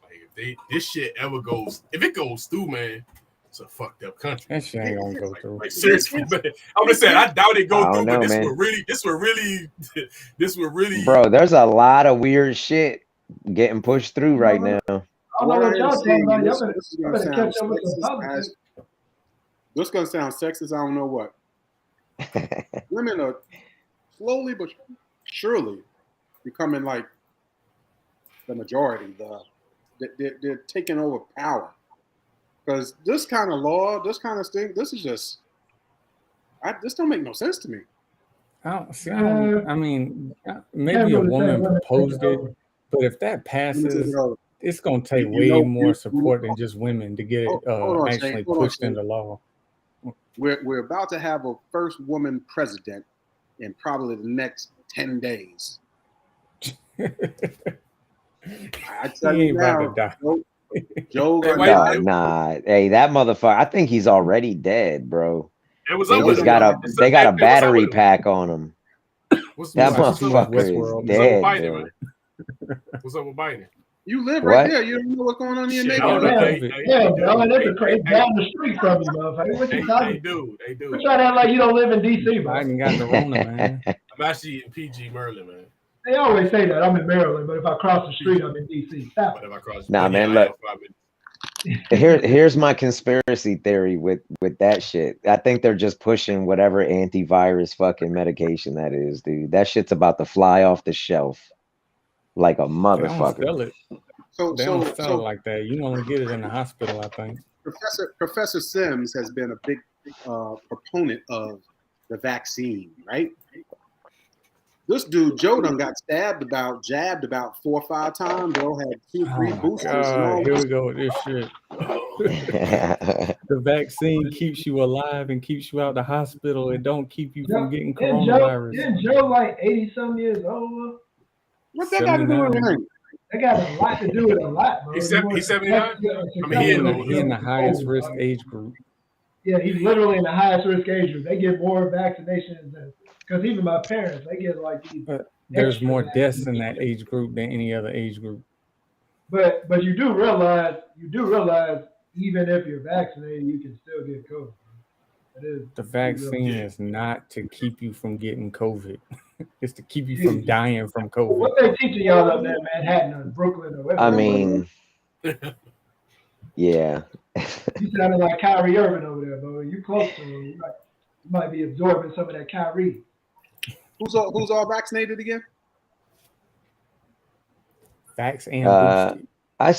Like if this shit ever goes, if it goes through, man, it's a fucked up country. That shit ain't gonna go through. Like seriously, man. I'm just saying, I doubt it go through, know, but man. this would really. Bro, there's a lot of weird shit getting pushed through right now. I don't know what y'all talking about. Y'all better catch up with some sexist politics. This is gonna sound sexist. I don't know what. Women are slowly but surely becoming like the majority. They're taking over power because this kind of law, this kind of thing, this is just. This don't make no sense to me. I mean, maybe a woman proposed it, but if that passes, it's going to take way more support than just women to get it actually pushed into law. We're about to have a first woman president in probably the next 10 days. I tell you now, Joe. Nah. Hey, that motherfucker. I think he's already dead, bro. They got a battery pack on him. That motherfucker is dead, bro. What's up with Biden? You live right there. You don't know what's going on in your neighborhood. Yeah, bro. That's crazy. Down the street from you, motherfucker. What you talking? They do. We're trying to act like you don't live in D.C., bro. Biden got the Rona, man. I'm actually in PG, Maryland, man. They always say that. I'm in Maryland, but if I cross the street, I'm in D.C. Stop. Nah, man, look. Here's my conspiracy theory with that shit. I think they're just pushing whatever antivirus fucking medication that is, dude. That shit's about to fly off the shelf like a motherfucker. They don't sell it like that. You only get it in the hospital, I think. Professor Sims has been a big proponent of the vaccine, right? This dude, Joe, done got jabbed about 4 or 5 times. Joe had 2, 3 boosters. God, here we go with this shit. The vaccine keeps you alive and keeps you out the hospital. It don't keep you from getting coronavirus. Isn't Joe like 80-some years old? What's that got to do with anything? That got a lot to do with a lot, bro. He's 79? I mean, he in the highest risk age group. Yeah, he's literally in the highest risk age group. They get more vaccinations than, because even my parents, they get like these. There's more deaths in that age group than any other age group. But you do realize, even if you're vaccinated, you can still get COVID. The vaccine is not to keep you from getting COVID. It's to keep you from dying from COVID. What they teaching y'all up there in Manhattan or Brooklyn or whatever? I mean, yeah. You sounded like Kyrie Irving over there, bro. You close to him. You might be absorbing some of that Kyrie. Who's all vaccinated again? Vax and boosted. I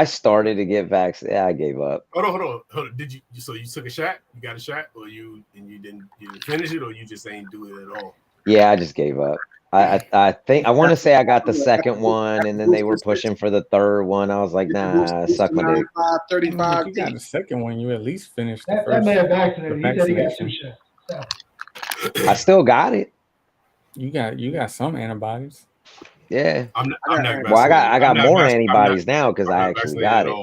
started to get vaccinated. I gave up. Hold on. Did you? So you took a shot? You got a shot, or you didn't finish it, or you just ain't do it at all? Yeah, I just gave up. I think I want to say I got the second one, and then they were pushing for the third one. I was like, nah, suck my dick. 35. You got the second one. You at least finished the That first. man vaccinated. He said he got 2 shots. I still got it. You got some antibodies. Yeah. I'm not well, I got more antibodies now because I actually got it.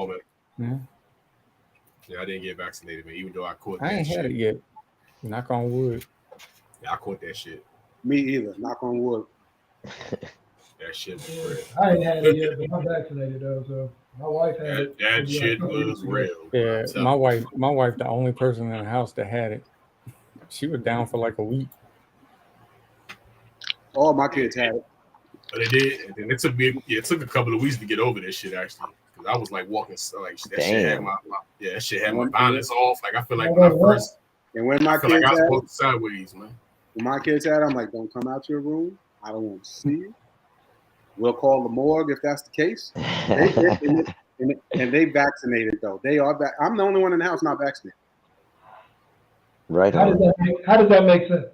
Yeah, I didn't get vaccinated, man. Even though I caught. I ain't had it yet. Knock on wood. Yeah, I caught that shit. Me either. Knock on wood. That shit was real. I ain't had it yet, but I'm vaccinated though, so my wife had it. That shit was real. Yeah, my wife, the only person in the house that had it. She was down for like a week. All my kids had it. But they did, and then it took a couple of weeks to get over that shit actually. Because I was like walking like that. Damn. Shit had my balance off. Like I feel like when I first. And when my kids like I was had walking sideways, man. When my kids had it, I'm like, don't come out your room. I don't want to see you. We'll call the morgue if that's the case. And they vaccinated though. They are back. I'm the only one in the house not vaccinated. Right. How does that make sense?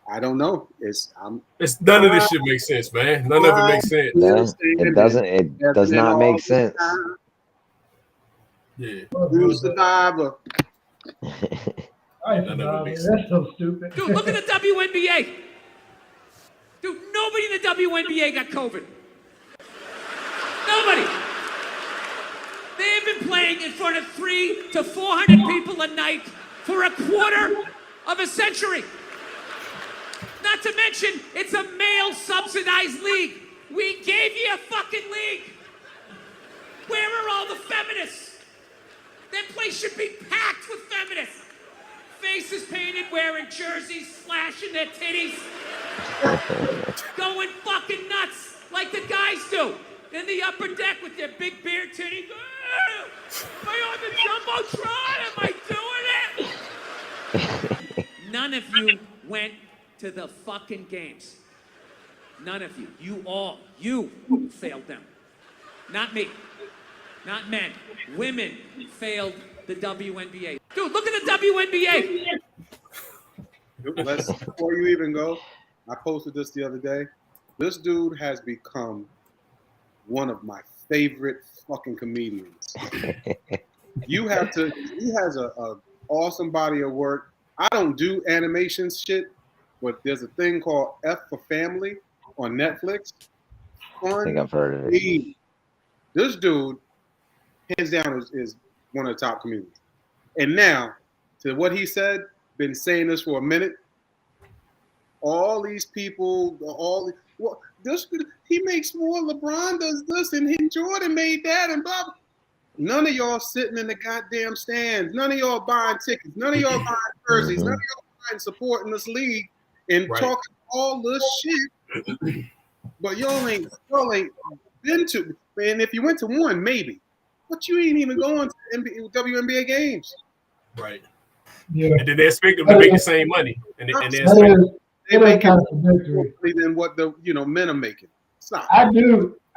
I don't know. It's none of this shit makes sense, man. None of it makes sense. No, it doesn't. It does not make sense. Yeah. You survivor. That's so stupid. Dude, look at the WNBA. Dude, nobody in the WNBA got COVID. Nobody. They have been playing in front of 300 to 400 people a night for a quarter of a century. Not to mention, it's a male male-subsidized league. We gave you a fucking league. Where are all the feminists? That place should be packed with feminists. Faces painted, wearing jerseys, flashing their titties. Going fucking nuts like the guys do. In the upper deck with their big beard titties. Am I on the Jumbotron? Am I doing it? None of you went to the fucking games. None of you. You failed them. Not me. Not men. Women failed the WNBA. Dude, look at the WNBA. Before you even go, I posted this the other day. This dude has become one of my favorite fucking comedians. He has a awesome body of work. I don't do animation shit, but there's a thing called F for Family on Netflix. I think I've heard of it. This dude, hands down, is one of the top comedians. And now, to what he said, been saying this for a minute. All these people, he makes more. LeBron does this, and Jordan made that, and blah. None of y'all sitting in the goddamn stands. None of y'all buying tickets. None of y'all buying jerseys. None of y'all buying supporting this league and talking all this shit. But y'all ain't been to. And if you went to one, maybe. But you ain't even going to WNBA games. Right. Yeah. And then they expect them to make the same money. And they make kind of contradictory than what the men are making. Stop.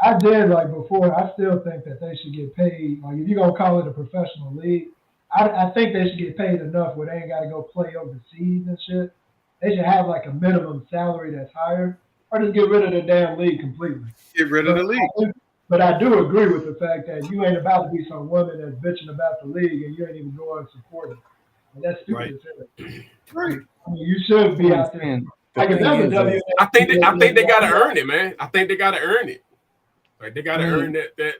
I did like before. I still think that they should get paid. Like if you're gonna call it a professional league, I think they should get paid enough where they ain't got to go play overseas and shit. They should have like a minimum salary that's higher, or just get rid of the damn league completely. Get rid of the league. But I do agree with the fact that you ain't about to be some woman that's bitching about the league and you ain't even going to support it. And that's stupid as hell. Right. I mean, you should be out there. Like another WNBA. I think they gotta earn it, man. I think they gotta earn it. Like they gotta earn that.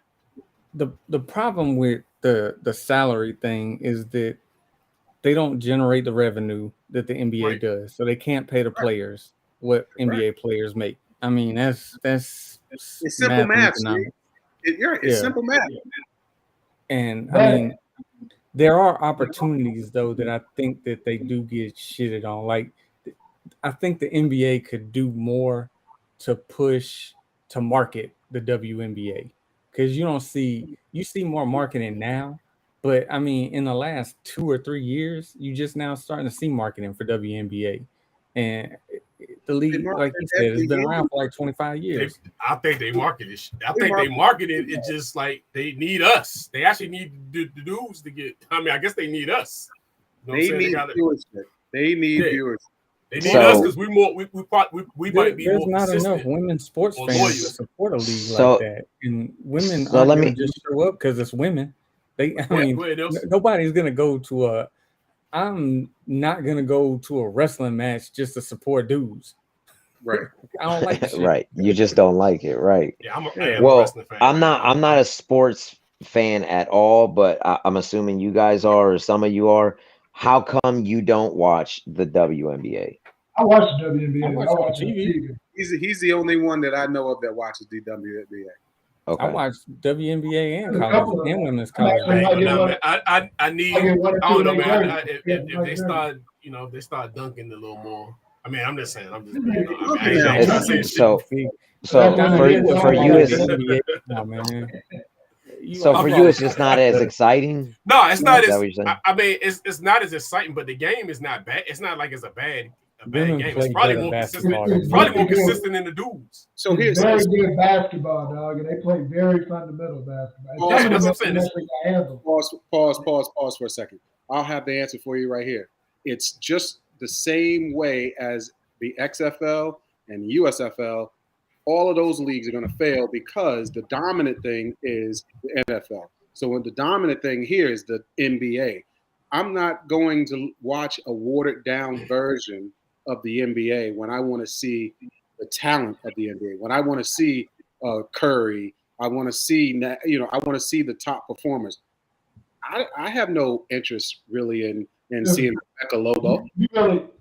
The problem with the salary thing is that they don't generate the revenue that the NBA does, so they can't pay the players what NBA players make. I mean, that's it's simple math. It's simple math. And I mean, there are opportunities though that I think that they do get shitted on. Like, I think the NBA could do more to push to market the WNBA, because you see more marketing now, but I mean, in the last 2 or 3 years, you just now starting to see marketing for WNBA, and the league, like you said, has been around for like 25 years. I think they market it. I think they market it. It's just like they need us. They actually need the dudes to get. I mean, I guess they need us. You know they need viewership. They need viewership. They need us because we might be there's more not enough women sports fans to support a league like that, and women aren't going to just show up because it's women. Nobody's going to go to I'm not going to go to a wrestling match just to support dudes. Right. I don't like it. Right. You just don't like it, right? Yeah, I'm a wrestling fan. I'm not a sports fan at all, but I'm assuming you guys are, or some of you are. How come you don't watch the WNBA? I watch the WNBA. I watch TV. He's the only one that I know of that watches the WNBA. Okay. I watch WNBA and college and women's college. I need. I don't know, man. If they start dunking a little more. I mean, I'm just saying. So for you, it's just not as exciting. No, it's not as. I mean, it's not as exciting, but the game is not bad. It's not like it's a bad game. It's probably more consistent. Probably more consistent than the dudes. So here's very good basketball, dog, and they play very fundamental basketball. That's what I'm saying. Pause for a second. I'll have the answer for you right here. It's just the same way as the XFL and the USFL. All of those leagues are going to fail because the dominant thing is the NFL. So when the dominant thing here is the NBA, I'm not going to watch a watered down version of the NBA when I want to see the talent of the NBA. When I want to see Curry, I want to see I want to see the top performers. I have no interest really in and seeing Becca Lobo. You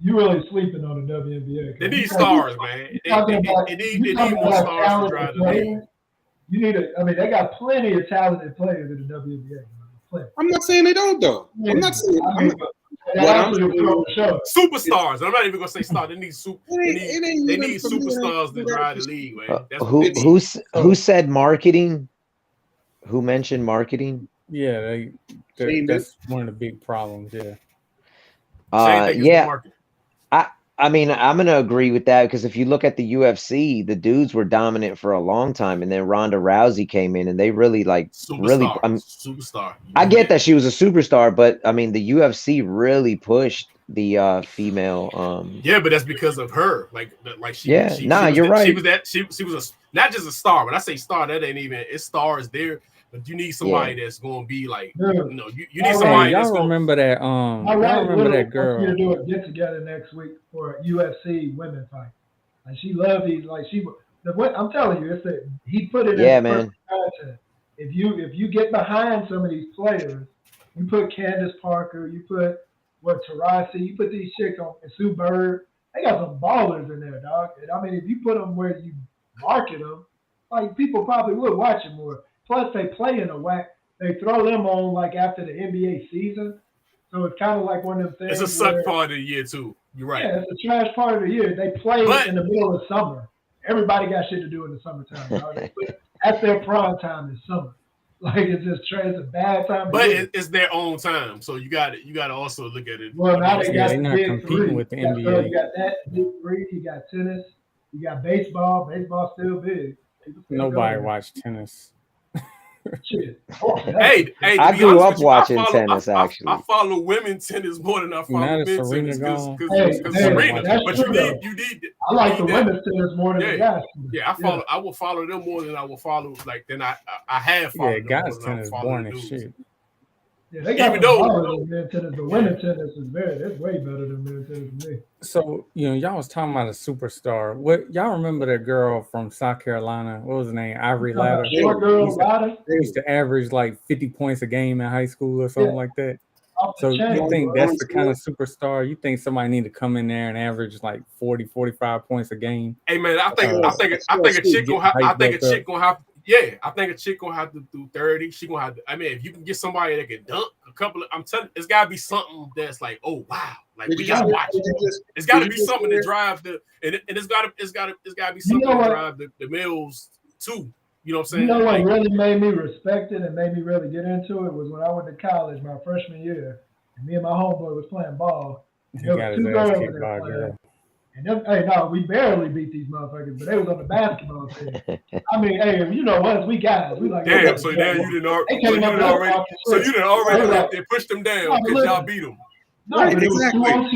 really sleeping on the WNBA. They need stars, man. They need more stars to drive the league. You need I mean, they got plenty of talented players in the WNBA. Plenty. I'm not saying they don't, though. I'm not saying. Superstars. I'm not even gonna say stars. They need superstars to drive the league, man. That's who said marketing? Who mentioned marketing? Yeah, that's one of the big problems. Yeah. I mean, I'm gonna agree with that because if you look at the UFC, the dudes were dominant for a long time, and then Ronda Rousey came in, and they really superstar. I get that she was a superstar, but I mean, the UFC really pushed the female. Yeah, but that's because of her. You're right. She was not just a star. When I say star, that ain't even. It's stars there. But you need somebody that's going to be like, you need somebody. Y'all remember that? Y'all remember that girl? We're do a get together next week for a UFC women fight. And she loved these. Like I'm telling you, he put it. Yeah, man. If you get behind some of these players, you put Candace Parker, you put Tarasi, you put these chicks on, and Sue Bird. They got some ballers in there, dog. And I mean, if you put them where you market them, like people probably would watch it more. Plus, they play in a whack. They throw them on like after the NBA season, so it's kind of like one of them things. It's a suck part of the year too. You're right. Yeah, it's a trash part of the year. They play in the middle of summer. Everybody got shit to do in the summertime. That's their prime time is summer. Like it's a bad time. But it's their own time, so you got to also look at it. Well, now they're not competing with the NBA. You got that big three. You got tennis. You got baseball. Baseball's still big. Nobody watched tennis. Hey, I grew up watching tennis. Actually, I follow women's tennis more than I follow men's tennis because Serena. But you need. I like the women's tennis more than the guys. Yeah, I will follow them more than I will follow I have followed. Yeah, guys tennis boring as shit. Yeah, they got men's tennis, but women's tennis it's way better than men's tennis to me. So, y'all was talking about a superstar. What y'all remember that girl from South Carolina? What was her name? Ivory Latta. Short girl, Latta. They used to average like 50 points a game in high school or something like that. So you think that's the kind of superstar? You think somebody need to come in there and average like 40, 45 points a game? Hey man, I think a chick gonna have. Yeah, I think a chick gonna have to do 30. She gonna have to. I mean, if you can get somebody that can dunk a couple of, I'm telling you, it's gotta be something that's like, oh wow, like we gotta watch it. It's gotta be something to drive and it's gotta be something to drive the males too. You know what I'm saying? You know what really made me respect it and made me really get into it was when I went to college my freshman year, and me and my homeboy was playing ball. There were 2 girls in there playing. And them, we barely beat these motherfuckers, but they was on the basketball team. I mean, you know us, we guys. We like. Damn, so now you didn't already they pushed them down because y'all beat them. No, right, exactly. I'm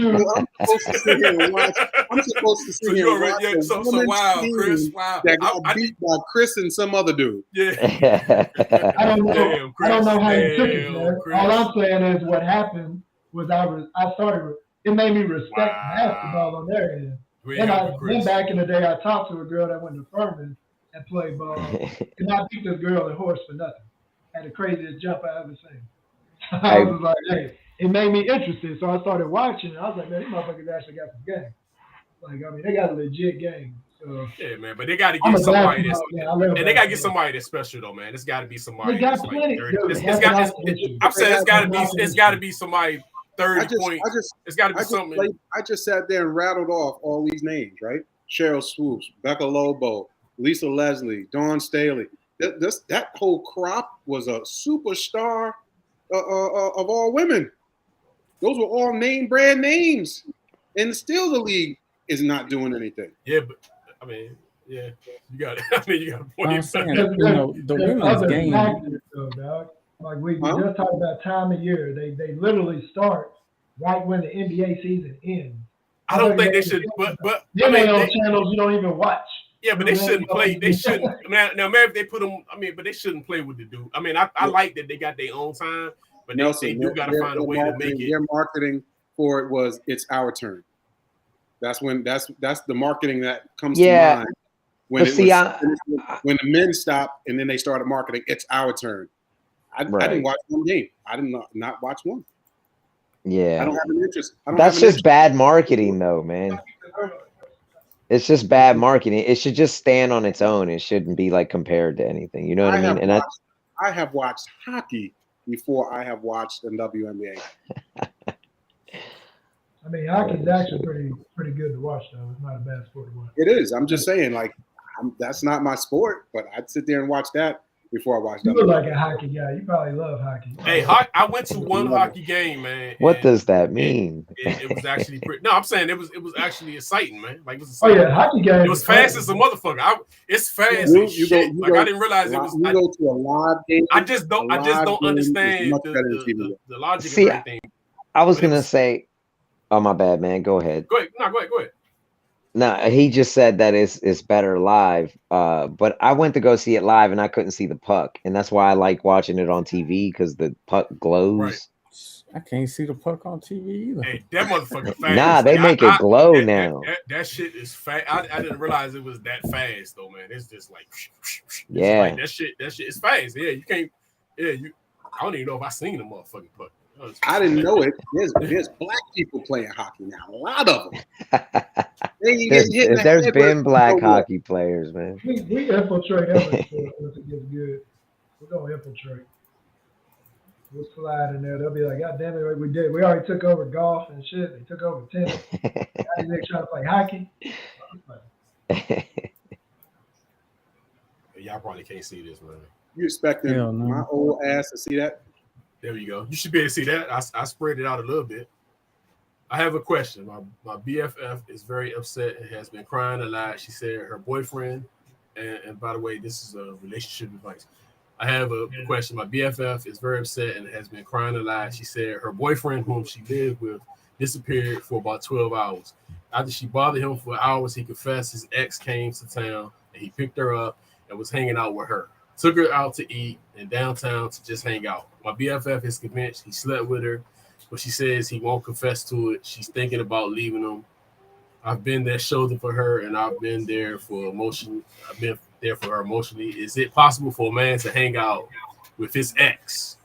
supposed to sit here and watch. So wow, Chris. Wow. That got beat by Chris and some other dude. Yeah. I don't know how you took it, man. All I'm saying is what happened was I started. It made me respect basketball on their end. Then back in the day, I talked to a girl that went to Furman and played ball. And I beat this girl in horse for nothing. Had the craziest jump I ever seen. I was like, hey, it made me interested. So I started watching, and I was like, man, these motherfuckers actually got some game. Like, I mean, they got a legit game. So, yeah, man, but they got to get somebody they got to get somebody that's special though, man. It's got to be somebody. They got that's plenty. I'm saying it's got to be somebody. 30 points. It's got to be something. I just sat there and rattled off all these names, right? Cheryl Swoops, Becca Lobo, Lisa Leslie, Dawn Staley. That whole crop was a superstar of all women. Those were all name brand names, and still the league is not doing anything. Yeah, but I mean, yeah, you got it. I mean, you got a point. I'm saying, the women's game. Like we just talked about time of year. They literally start right when the NBA season ends. I don't think they should, but then on channels you don't even watch. Yeah, but they shouldn't play. They shouldn't. Now, maybe if they put them. I mean, but they shouldn't play with the dude. I mean, I like that they got their own time, but they do got to find a way to make it. Their marketing for it was it's our turn. That's the marketing that comes to mind when when the men stopped and then they started marketing. It's our turn. I didn't watch one game. I did not watch one. Yeah. I don't have an interest. That's just bad marketing, though, man. It's just bad marketing. It should just stand on its own. It shouldn't be like compared to anything. You know what I mean? And I have watched hockey before I have watched the WNBA. I mean, hockey's actually pretty good to watch, though. It's not a bad sport to watch. It is. I'm just saying, like, that's not my sport, but I'd sit there and watch that before I watch You WNBA. look like a hockey guy. You probably love hockey. Hey, I went to one hockey game, man. What does that mean? It was actually pretty. No, I'm saying it was actually exciting, man. Like, it was Oh yeah, hockey game. It was fast as a motherfucker. It's fast as shit. I didn't realize it was. You go to a live game. I just don't understand the logic See, of everything. I was gonna say, oh my bad, man. Go ahead. Go ahead. No, go ahead. No, he just said that it's better live. But I went to go see it live and I couldn't see the puck, and that's why I like watching it on TV because the puck glows. Right. I can't see the puck on TV either. Hey, that motherfucker fast. Nah, they make it glow now. That shit is fast. I didn't realize it was that fast though, man. It's just like, yeah, like that shit is fast. Yeah, you can't. Yeah, I don't even know if I seen the motherfucking puck. I didn't know it. There's black people playing hockey now. A lot of them. There's been black hockey players, man. We infiltrate everything once it gets good. We're gonna infiltrate. We'll slide in there. They'll be like, God damn it, we did. We already took over golf and shit. They took over tennis. Now these niggas trying to play hockey. Y'all probably can't see this, man. You expecting my old ass to see that? There you go. You should be able to see that. I spread it out a little bit. I have a question. My BFF is very upset and has been crying a lot. She said her boyfriend, and by the way, this is a relationship advice. I have a question. My BFF is very upset and has been crying a lot. She said her boyfriend, whom she lived with, disappeared for about 12 hours. After she bothered him for hours, he confessed his ex came to town and he picked her up and was hanging out with her. Took her out to eat in downtown to just hang out. My BFF is convinced he slept with her, but she says he won't confess to it. She's thinking about leaving him. I've been that shoulder for her, and I've been there for emotion. I've been there for her emotionally. Is it possible for a man to hang out with his ex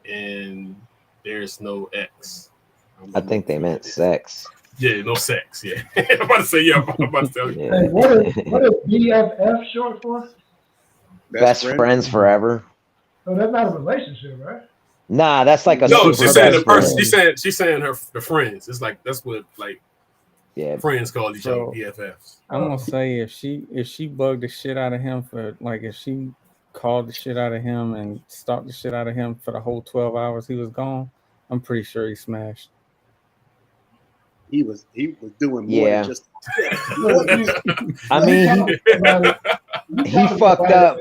and there's no ex? I think they meant sex. Yeah, no sex. Yeah, I'm about to say yeah. I'm about to tell you. Hey, what is BFF short for? Best friends forever. So that's not a relationship, right? Nah, that's like a no. She's saying the person. friend. She's saying her friends. It's like that's what like friends call each other BFFs. I'm gonna say if she bugged the shit out of him for like if she called the shit out of him and stalked the shit out of him for the whole 12 hours he was gone, I'm pretty sure he smashed. He was doing more than just. I mean, he fucked up.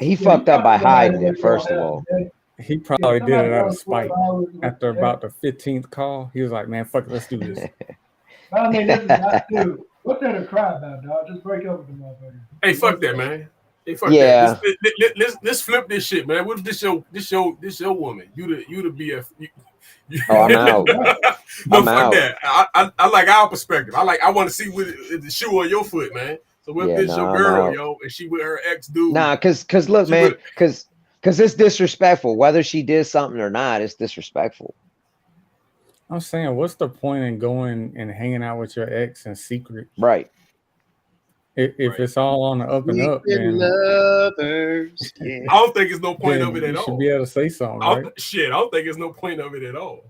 He fucked up by hiding it. First of all, he probably did it out of spite. After about the 15th call, he was like, "Man, fuck it, let's do this." I mean, this is not true. What's there to cry about, dog? Just break up with the motherfucker. Hey, fuck that, man. Hey, fuck that. Let's flip this shit, man. What if this your woman? You the BF. I'm out. No, fuck that. I like our perspective. I want to see with the shoe on your foot, man. So what if this your girl, yo, and she with her ex dude? Nah, cause look, man, cause it's disrespectful. Whether she did something or not, it's disrespectful. I'm saying, what's the point in going and hanging out with your ex in secret? Right. If it's all on the up and up, then lovers, yeah. I don't think there's no point of it at you all. should be able to say something, right? I don't think there's no point of it at all.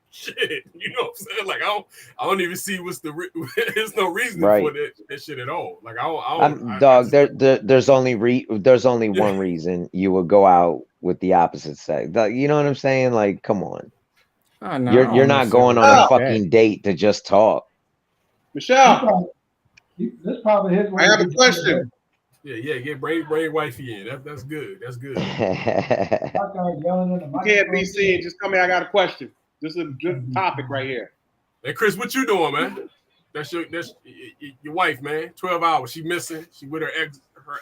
Shit, you know what I'm saying? Like I don't even see what's there's no reason for that shit at all. Like there's only one reason you would go out with the opposite sex. You know what I'm saying? Like, come on. No, you're not going on a fucking date to just talk. Michelle, this probably his way. I have a question. Yeah. Bring wifey in. That's good. That's good. You can't be seen. Just come here. I got a question. This is a good topic right here. Hey, Chris, what you doing, man? That's your wife, man. 12 hours. She missing. She with her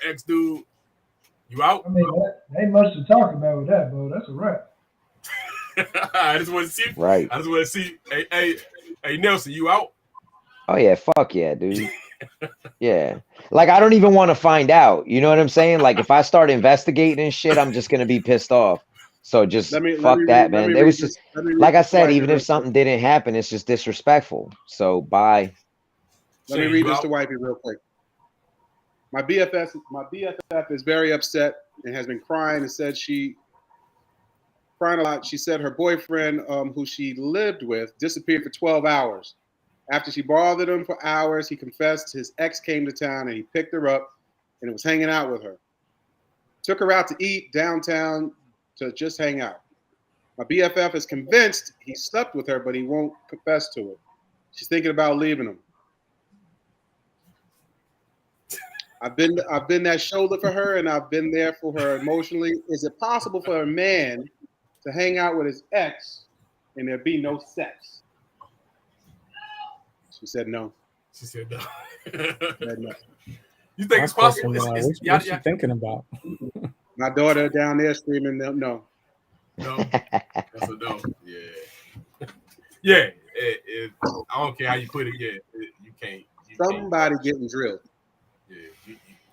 ex dude. You out? I mean, there ain't much to talk about with that, bro. That's a wrap. I just want to see. Right. I just want to see. Hey, Nelson, you out? Oh yeah, fuck yeah, dude. Yeah. Like I don't even want to find out. You know what I'm saying? Like if I start investigating and shit, I'm just gonna be pissed off. So just Let me fuck that, man. It was just like I said, even if real something didn't happen, it's just disrespectful. So bye. Let me read this to Wifey real quick. My BFF is very upset and has been crying and said she crying a lot. She said her boyfriend, who she lived with, disappeared for 12 hours. After she bothered him for hours, he confessed his ex came to town and he picked her up and was hanging out with her. Took her out to eat downtown to just hang out. My BFF is convinced he slept with her, but he won't confess to it. She's thinking about leaving him. I've been that shoulder for her, and I've been there for her emotionally. Is it possible for a man to hang out with his ex and there be no sex? She said no. She said no. Said no. You think it's possible? What's she thinking about? My daughter down there screaming no. No. That's a no. Yeah. Yeah. I don't care how you put it. Yeah. You can't. Somebody getting drilled. Yeah.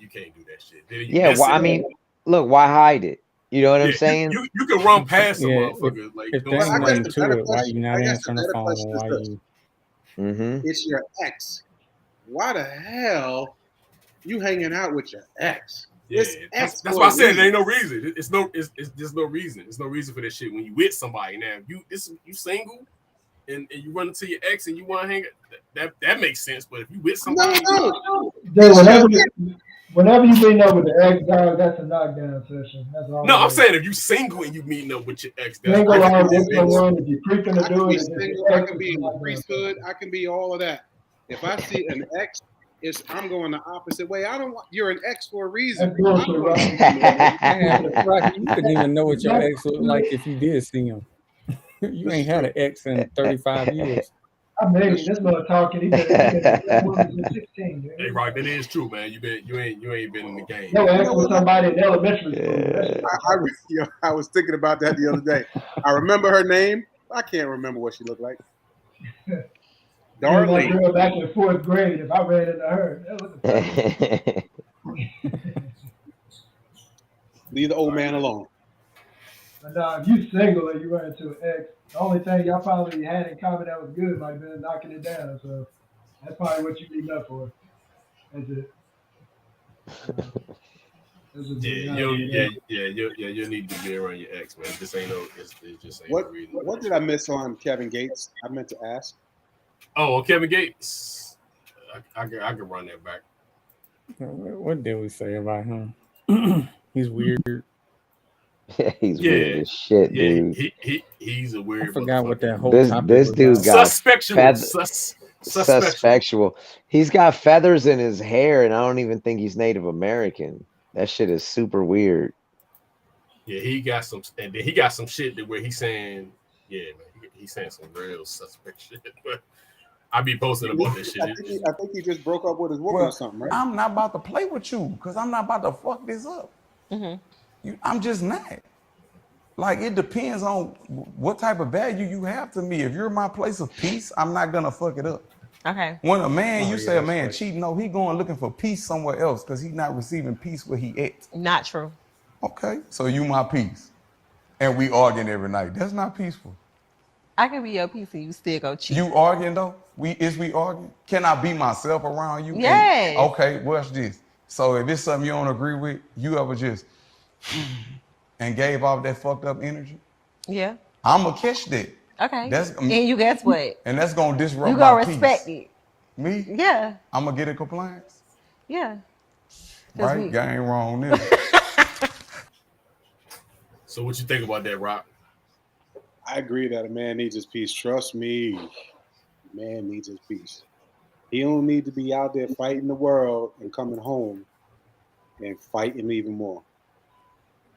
You can't do that shit. Yeah. Well, I mean, look, why hide it? You know what I'm saying? You can run past a motherfucker. If there's nothing to it, why you not answering the phone? Why you? It's your ex. Why the hell you hanging out with your ex? Yeah, that's why I said there ain't no reason. There's no reason. There's no reason for that shit when you with somebody. Now, if you single and you run into your ex and you want to hang it, that makes sense. But if you with somebody, whenever you meet up with the ex, dog, that's a knockdown session. That's all. No, I'm saying if you single and you meeting up with your ex, that's single on this one. If you're creeping to do it, I can be in the priesthood. I can be all of that. If I see an ex, I'm going the opposite way. I don't want. You're an ex for a reason. You couldn't even know what your ex looked like if you did see him. You ain't had an ex in 35 years. I'm making this little talking. He been 16. Hey, Rock, that is true, man. You ain't been in the game. No, ex with somebody in elementary school. I was thinking about that the other day. I remember her name. I can't remember what she looked like. Darling. Girl back in 4th grade. If I ran into her, that leave the old man alone. But if you single and you run into an ex, the only thing y'all probably had in common that was good might have been knocking it down. So that's probably what you need up for. That's it. You need to be around your ex, man. This ain't no. It's just ain't no reason. What did I miss on Kevin Gates? I meant to ask. Oh, Kevin Gates. I can run that back. What did we say about him? He's weird. He's weird as shit, dude. He's a weird. I forgot what that whole this dude got suspectual. He's got feathers in his hair, and I don't even think he's Native American. That shit is super weird. Yeah, he got some shit that where he's saying, yeah, man, he's saying some real suspect shit. But I be posting about this shit. I think he just broke up with his woman or something, right? I'm not about to play with you because I'm not about to fuck this up. I'm just not. Like, it depends on what type of value you have to me. If you're my place of peace, I'm not gonna fuck it up. Okay. When a man, say a man cheating, no, he going looking for peace somewhere else because he's not receiving peace where he at. Not true. Okay, so you my peace, and we arguing every night. That's not peaceful. I can be your peace and you still go cheat. You arguing though? We arguing? Can I be myself around you? Yeah. Okay, watch this. So if it's something you don't agree with, you ever just and gave off that fucked up energy? Yeah. I'ma catch that. Okay. And you guess what? And that's gonna disrupt you gonna my respect peace. it. Me? Yeah. I'ma get in compliance. Yeah. Right? Guy ain't wrong there. So what you think about that, Rock? I agree that a man needs his peace. Trust me. A man needs his peace. He don't need to be out there fighting the world and coming home and fighting even more.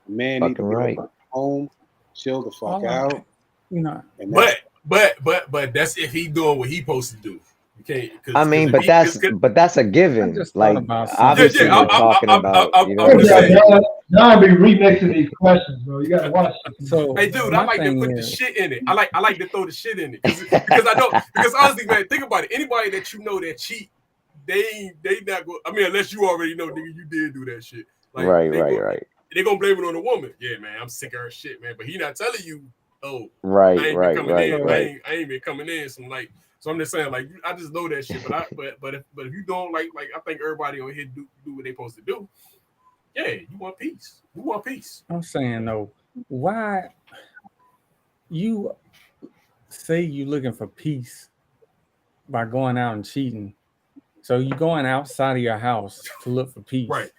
A man needs to be home, chill the fuck out. You know. But that's if he doing what he supposed to do. You can't. I mean, but that's a given. Like, obviously, we're talking about. Now be remixing these questions, bro. You gotta watch. So, hey, dude, I like to put the shit in it. I like to throw the shit in it because honestly, man, think about it. Anybody that you know that cheat, they not go. I mean, unless you already know, nigga, you did do that shit. Like, right. they're gonna blame it on the woman. Yeah, man, I'm sick of her shit, man. But he not telling you, oh, Right, I ain't right, been coming right, in. right. I ain't been coming in. So I'm just saying, like, I just know that shit. But if you don't like I think everybody on here do what they supposed to do. Yeah, you want peace. You want peace. I'm saying though, why you say you looking for peace by going out and cheating? So you going outside of your house to look for peace. Right.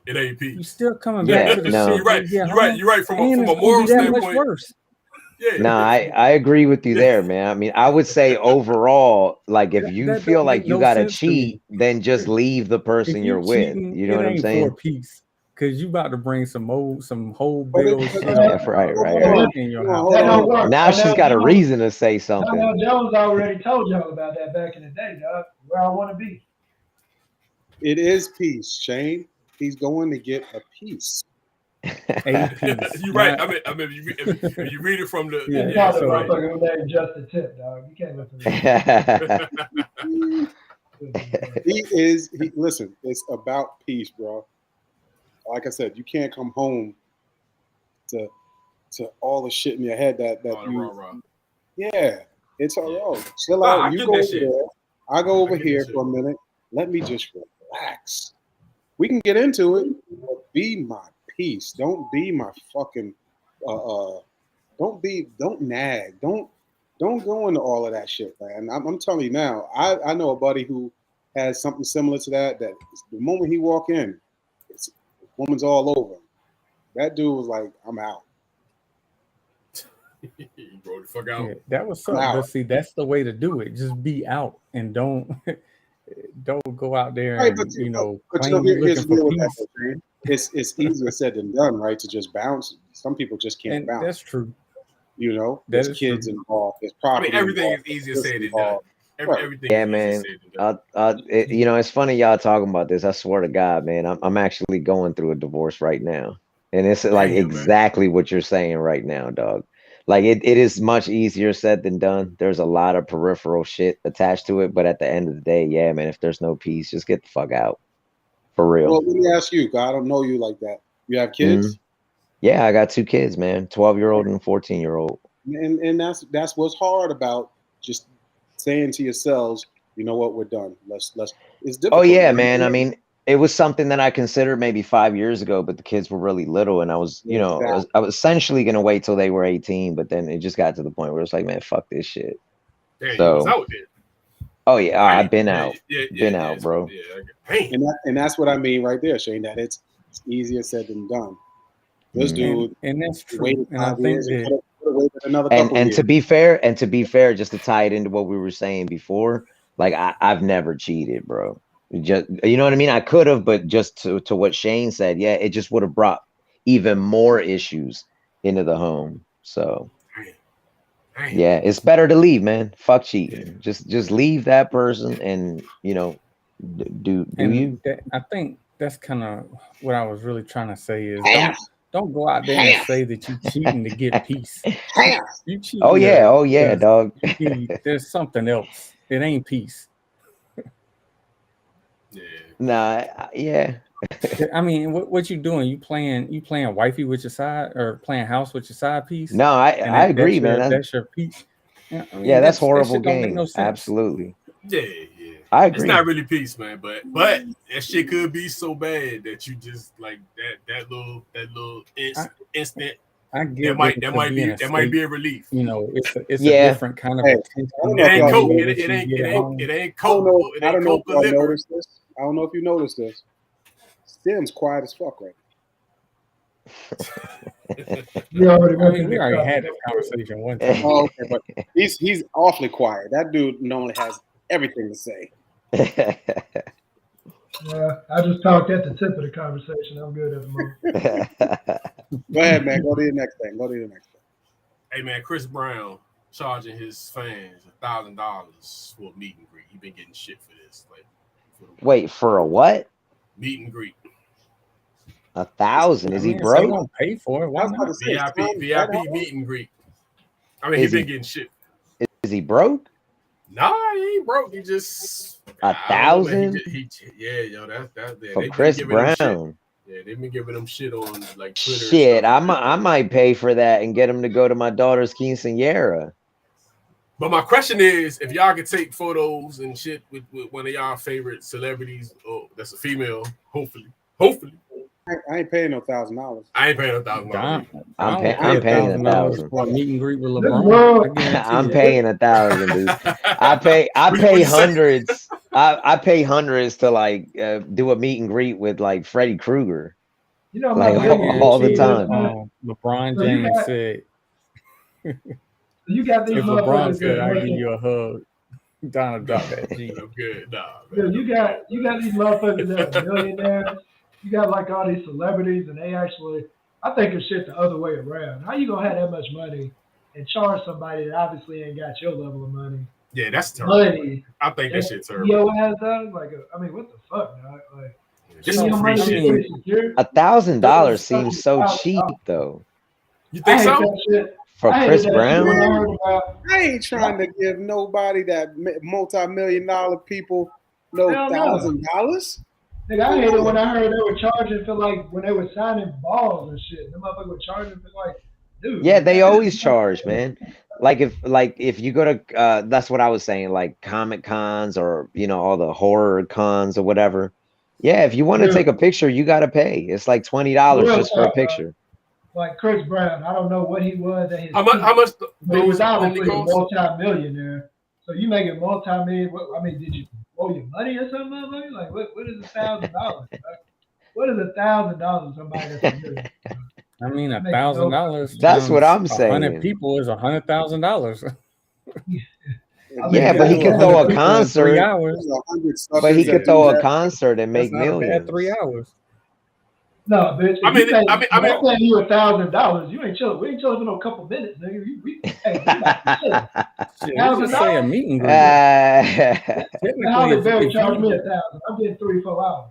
It ain't peace. You still coming back to the shit. You're right. From a moral standpoint. Worse. Yeah. No, I agree with you there, man. I mean, I would say overall, like if you that feel don't like make you no gotta sense to me. cheat, then just leave the person If you're with. cheating, You know what I'm ain't saying? for peace. Cause you about to bring some whole But big it- old shit Yeah, up right. in your Hold house. on, That hold don't on. work. Now she's got a reason to say Now something. Jones already told y'all about that back in the day, dog. Where I want to be. It is peace, Shane. He's going to get a piece. A piece. You're right. I mean, if you read it from the Yeah, That's so the right. motherfucker who named Just the Tip, dog. You can't listen to that. Listen, it's about peace, bro. Like I said, you can't come home to all the shit in your head that Rah. Yeah, it's all right. Chill Nah, I out. You get go that over shit. there. I go over I get here that for a minute. Let me just relax. We can get into it. But be my peace. Don't be my fucking. Don't nag. Don't go into all of that shit, man. I'm telling you now. I know a buddy who has something similar to that. That the moment he walk in, it's woman's all over him. That dude was like, I'm out. You bro the fuck out. Yeah, that was something. But see, that's the way to do it. Just be out and don't go out there Right, and but claim you're here's looking the deal for with that, peace. man. It's easier said than done, right? To just bounce. Some people just can't And bounce. that's true. You know, That there's is kids true. involved. There's I property. mean, everything involved, is easier there's said than involved. done. Right. Everything Yeah, is easier man. said than done. You know, it's funny y'all talking about this. I swear to God, man, I'm actually going through a divorce right now, and it's like Damn, exactly what you're saying right now, dog. Like it is much easier said than done. There's a lot of peripheral shit attached to it, but at the end of the day, yeah, man, if there's no peace, just get the fuck out. For real. Well, let me ask you, 'cause I don't know you like that. You have kids? Yeah, I got 2 kids, man, 12-year-old and 14-year-old. And that's what's hard about just saying to yourselves, you know what, we're done. Let's it's difficult. Oh yeah, right? man. I mean, it was something that I considered maybe 5 years ago, but the kids were really little, and I was, you know, I was essentially gonna wait till they were 18, but then it just got to the point where it's like, man, fuck this shit. Yeah, you So, was out there. oh yeah, I've been Yeah, out, yeah, out, bro. And that's what I mean right there, Shane. That it's easier said than done. This dude, and that's true. waited And I 5 think years and that could have waited another couple And years. to be fair, just to tie it into what we were saying before, like I've never cheated, bro. Just, you know what I mean? I could have, but just to what Shane said, yeah, it just would have brought even more issues into the home. So yeah, it's better to leave, man. Fuck cheating. Just leave that person and, you know, do you? I think that's kind of what I was really trying to say is Half. don't go out there and say that you cheating to get peace. You cheating. Oh yeah, dog. There's something else. It ain't peace. Nah, yeah. I mean, what you doing? You playing wifey with your side or playing house with your side piece? No, I agree, man. That's your piece. I mean, Yeah, that's horrible that shit don't make game. no sense. Absolutely. Yeah. I agree. It's not really peace, man, but that shit could be so bad that you just like that little instant. I get that might be a relief. You know, it's a different kind of attention. It ain't coke. It ain't coke. I don't know if y'all noticed this. I don't know if you noticed this. Stim's quiet as fuck right now. We already had that conversation one time. Oh, okay, but he's awfully quiet. That dude normally has everything to say. Yeah, I just talked at the tip of the conversation. I'm good at the moment. Go ahead, man. Go to the next thing. Hey, man, Chris Brown charging his fans $1,000 for a meet and greet. He been getting shit for this. Wait, for a what? Meet and greet. 1,000? Is he broke? He won't pay for it. Why not? VIP meet and greet. I mean, he's been getting shit. Is he broke? Nah, he ain't broke. He just 1,000 yeah, yo, that's for they've been Chris giving him shit. Brown. Yeah, they've been giving him shit on like Twitter. Shit, and stuff. I might pay for that and get him to go to my daughter's quinceañera. But my question is, if y'all could take photos and shit with one of y'all favorite celebrities, that's a female, hopefully. I ain't paying no $1,000. I ain't paying $1,000. I'm paying $1,000 for a meet and greet with LeBron. I'm paying $1,000, dude. I pay hundreds. I pay hundreds to like do a meet and greet with like Freddy Krueger. You know, like all the time. LeBron James said, "You got these if LeBron motherfuckers said, that I'll working- give you a hug." Donald dropped that G. I'm good. Nah, Dude, you got these motherfuckers that are millionaires. You got like all these celebrities, and they actually, I think it's shit the other way around. How you gonna have that much money and charge somebody that obviously ain't got your level of money? Yeah, that's terrible. Money. I think that shit's terrible. Your ass does? Like, I mean, what the fuck, dog? Like, Just your money free is shit. pretty secure. $1,000 seems so cheap though. You think I hate so? that shit. For I hated Chris that shit Brown? when I heard about- I ain't trying to give nobody that multi-million-dollar people no Hell no. $1,000. Nigga, I hated when I heard they were charging for like when they were signing balls and shit. Them motherfuckers were charging for like, dude. Yeah, they always charge, man. Like if you go to that's what I was saying, like Comic Cons or all the horror cons or whatever. Yeah, if you want to take a picture, you gotta pay. It's like $20 just for a picture. Like Chris Brown, I don't know what he was at his How much but he was those only obviously a cost? multi-millionaire. So you make a multi-million. I mean, did you owe your money or something, motherfucker? Like, what is $1,000? What is $1,000 somebody that's a million? I mean, $1,000. That's what I'm 100 saying. people is $100,000. Yeah, but he could throw a concert. 3 hours. But he could throw a concert and make That's not a millions. bad 3 hours. No, bitch. I mean, I'm paying you $1,000. You ain't chilling. We ain't chilling for no couple minutes, nigga. Hey, Shit, let's just say a meet and greet. Technically, Barry charged me $1,000. I'm getting 3-4 hours.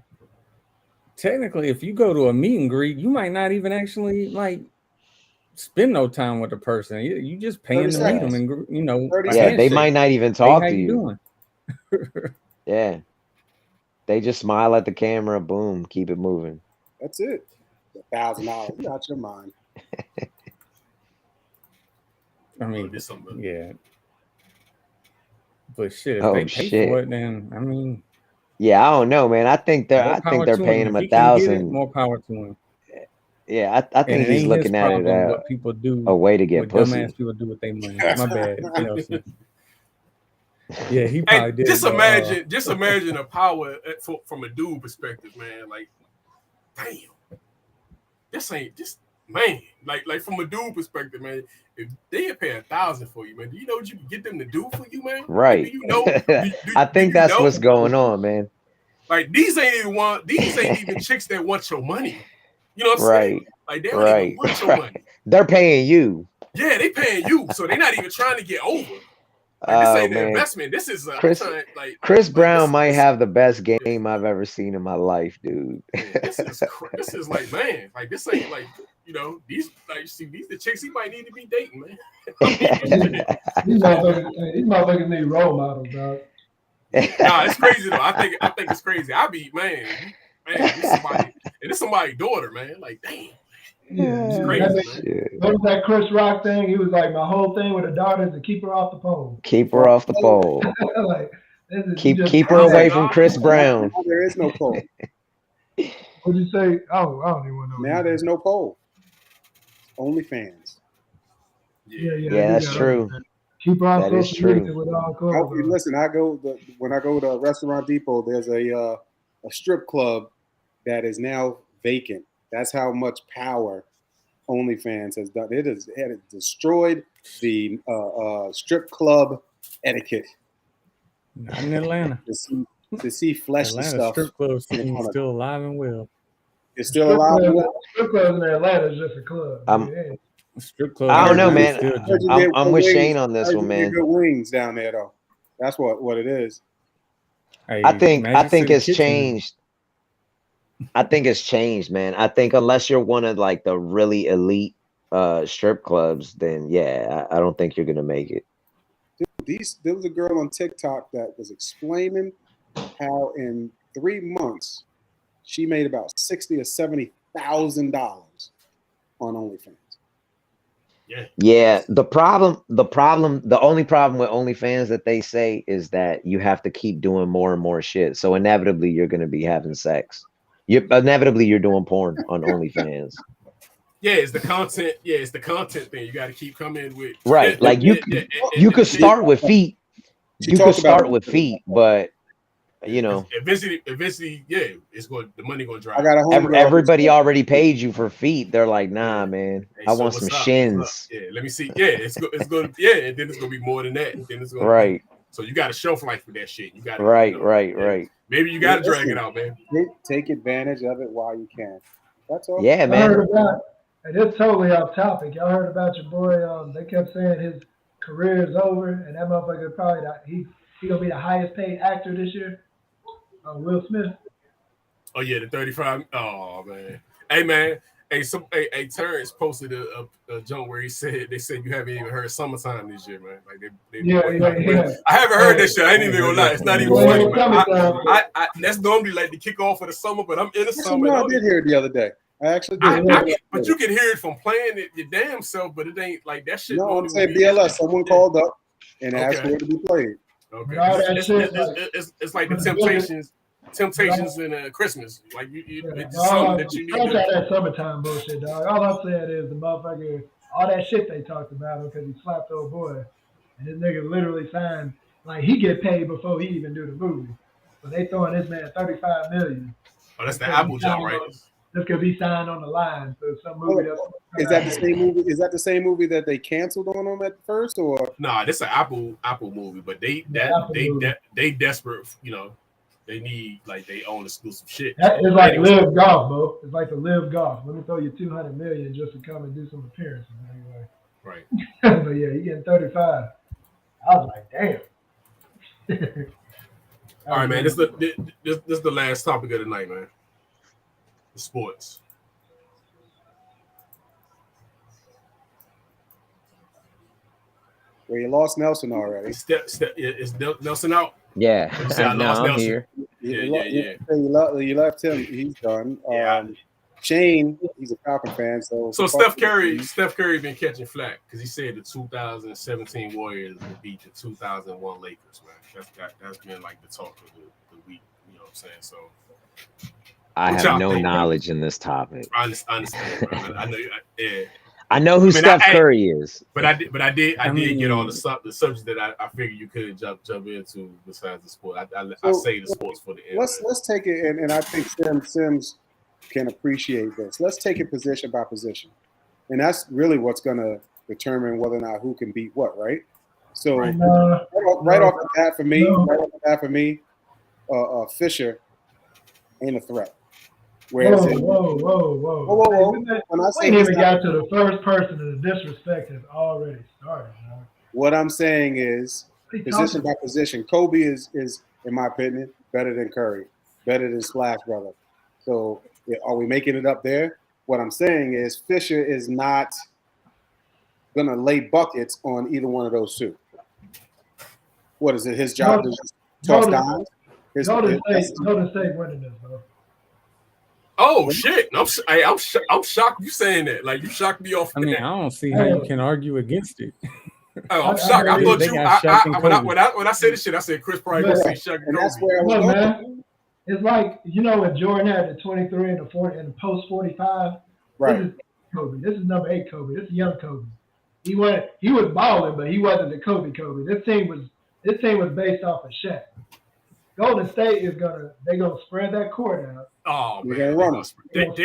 Technically, if you go to a meet and greet, you might not even actually like spend no time with the person. You just paying to meet them, and yeah, they might not even talk how to you. Doing? Yeah, they just smile at the camera. Boom, keep it moving. That's it. $1,000. You out your mind. I mean, yeah. But shit, if Oh, they pay shit. for it, then I mean, Yeah, I don't know, man. I think they're paying him If he can get it, $1,000. more power to him. Yeah, I think And it he's ain't looking his at it problem what people do. a way to get what pussy. dumbass people do with their money. My bad, Nelson. Yeah, he probably And did. just imagine a power from a dude perspective, man. Like, damn, this ain't just man. Like from a dude perspective, man. If they pay $1,000 for you, man, do you know what you can get them to do for you, man? Right. Do you know? I think that's what's going on, man. Like these ain't even chicks that want your money. You know what I'm Right. saying? Like they don't even want your money. They're paying you. Yeah, they paying you, so they're not even trying to get over. Like, this ain't an man. investment. This is Chris Brown might have the best game I've ever seen in my life, dude. This is like, man, like this ain't like, these the chicks he might need to be dating, man. These motherfuckers need role models, dog. Nah, it's crazy though. I think it's crazy. I be this somebody's daughter, man. Like, damn. Yeah, it's crazy, man. What was that Chris Rock thing? He was like, my whole thing with a daughter is to keep her off the pole. Keep her off the pole. Like, keep her away from Chris Brown. There is no pole. What'd you say? Oh, I don't even know. Now there's no pole. OnlyFans. Yeah, that's true. Keep her on That is social media true. with all clothes. Listen, when I go to Restaurant Depot, there's a strip club that is now vacant. That's how much power OnlyFans has done. It has destroyed the strip club etiquette. Not in Atlanta. To see fleshly Atlanta stuff. Strip club scene is still alive and well. It's still alive and well. Strip clubs in Atlanta is just a club. Strip club. I don't know, man. Still I'm with Shane on this one, man. Good wings down there, though. That's what it is. Hey, I think it's Kitchen. changed. I think it's changed, man. I think unless you're one of like the really elite strip clubs, then yeah, I don't think you're gonna make it. There was a girl on TikTok that was explaining how in 3 months she made about $60,000 or $70,000 on OnlyFans. Yeah. The only problem with OnlyFans that they say is that you have to keep doing more and more shit. So inevitably you're gonna be having sex. You're doing porn on OnlyFans. Yeah, it's the content. Yeah, it's the content thing. You got to keep coming with. Right. Like you could start with feet. You could start with feet, but you know, eventually, yeah, the money gonna drop. Everybody already paid you for feet. They're like, nah, man, I want some shins. Yeah, let me see. Yeah, it's going. Yeah, and then it's gonna be more than that. And then it's gonna right. So you got a shelf life for that shit. You got right. Maybe you got to drag it out, man. Take advantage of it while you can. That's all. Yeah, man. And it's totally off topic. Y'all heard about your boy? They kept saying his career is over, and that motherfucker probably he gonna be the highest paid actor this year. Will Smith. Oh yeah, the 35. Oh man. Hey man. Hey, Terrence posted a joke where they said you haven't even heard "Summertime" this year, man. Like yeah. I haven't heard that shit. I ain't even gonna lie. It's not even funny, man. That's normally like the kickoff of the summer, but I'm in the summer. I did hear it the other day. I actually did. But you can hear it from playing it your damn self, but it ain't like that shit. No, I'm saying BLS. Someone called up and asked for it to be played. Okay, it's like the Temptations in Christmas. Like it's something that you need. Don't try that summertime bullshit, dog. All I'm saying is the motherfucker, all that shit they talked about him because he slapped old boy, and this nigga literally signed like he get paid before he even do the movie. So they throwing this man $35 million. Oh, that's the Apple job, right? Just because he signed on the line for some movie. Is that the same movie? Is that the same movie that they canceled on him at first, or nah? This is an Apple movie, but they desperate. You know, they need like they own exclusive shit. It's like Live Golf, bro. It's like the Live Golf. Let me throw you $200 million just to come and do some appearances. Anyway. Right. But yeah, you getting 35. I was like, damn. All right, man. This is the last topic of the night, man. The sports. Well, you lost Nelson already. Is Nelson out? Yeah, I'm Nelson. Here. Yeah. You left him. He's done. Shane, he's a Falcon fan, so Steph Curry been catching flack because he said the 2017 Warriors would beat the 2001 Lakers, man. That's been like the talk of the week. You know what I'm saying? So I have no knowledge in this topic. I understand. I know. Yeah. I know who Steph Curry is. But I did get on the subject that I figured you couldn't jump into besides the sport. I say the sports for the end. Let's take it, and I think Sims can appreciate this. Let's take it position by position, and that's really what's going to determine whether or not who can beat what, right? So right off the bat for me, Fisher ain't a threat. Whoa. When I say we even got to the first person, and the disrespect has already started. Man. What I'm saying is, position by position, Kobe is, in my opinion, better than Curry, better than Splash Brother. So, are we making it up there? What I'm saying is, Fisher is not going to lay buckets on either one of those two. What is it? His job to just toss dimes? Golden State winning this, bro. Oh shit! I'm shocked you saying that. Like you shocked me off. I mean, I don't see how you can argue against it. Oh, I'm shocked. I thought you. When I said this shit, I said Chris probably gonna say Shaq and that's where I was going. Man, it's like when Jordan had the 23 and the 40 and the post 45. Right. This is Kobe. This is number 8 Kobe. This is young Kobe. He was balling, but he wasn't the Kobe. This team was based off of Shaq. Golden State they're gonna spread that court out. Oh man, they're gonna spread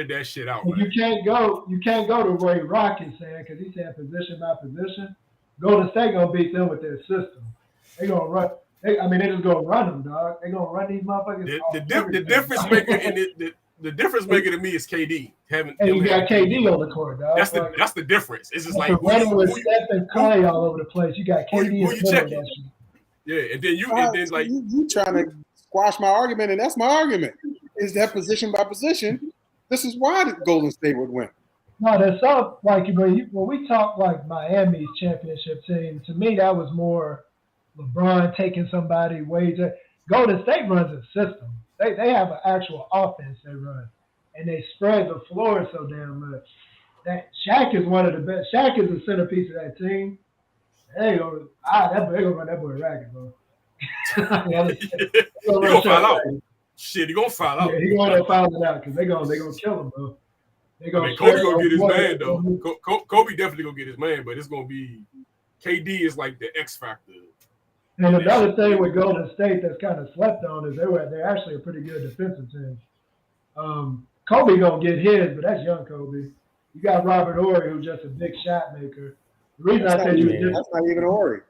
that shit out. You can't go to Ray Rock is saying because he's saying position by position. Golden State gonna beat them with their system. They gonna run. They're just gonna run them, dog. They gonna run these motherfuckers. The difference maker the difference maker to me is KD. And you got KD on the court, dog. That's the difference. It's just like running with Steph and Clay all over the place. You got KD who you checking? Yeah, and then you trying to squash my argument, and that's my argument. Is that position by position? This is why the Golden State would win. No, there's some like when we talk like Miami's championship team. To me, that was more LeBron taking somebody way to. Golden State runs a system. They have an actual offense they run, and they spread the floor so damn much. That Shaq is one of the best. Shaq is the centerpiece of that team. They gonna run that boy ragged, bro. He gonna foul out. Shit, he gonna foul out. Yeah, he gonna foul it out because they gonna kill him, bro. Kobe gonna get his man though. Kobe definitely gonna get his man, but it's gonna be KD is like the X factor. And another thing with Golden State that's kind of slept on is they're actually a pretty good defensive team. Kobe gonna get his, but that's young Kobe. You got Robert Horry, who's just a big shot maker. The reason that's I said that's not even Horry.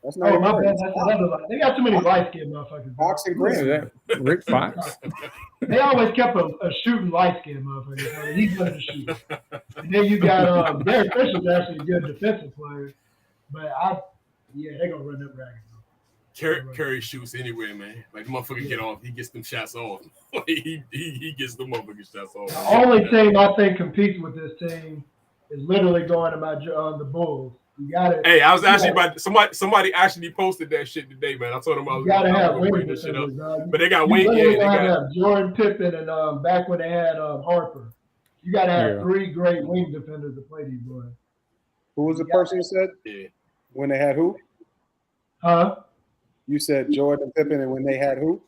That's not even my Horry. bad. That's another line. They got too many light-skinned motherfuckers. Fox and Graham. Rick Fox. They always kept a shooting light-skinned motherfucker. So he's going to shoot. And then you got Derek Fisher's actually a good defensive player, but they're gonna run that ragged. Curry shoots anywhere, man. Like the motherfucker get off, he gets them shots off. he gets the motherfucking shots off. The only team I think competes with this team is literally going to the Bulls. You got it. Hey, I was actually about somebody actually posted that shit today, man. I told them I was gonna bring this shit up, but they got wing. They got Jordan Pippen and back when they had Harper. You got to have three great wing defenders to play these boys. Who was the person you said? Yeah. When they had who? Huh? You said Jordan Pippen, and when they had who?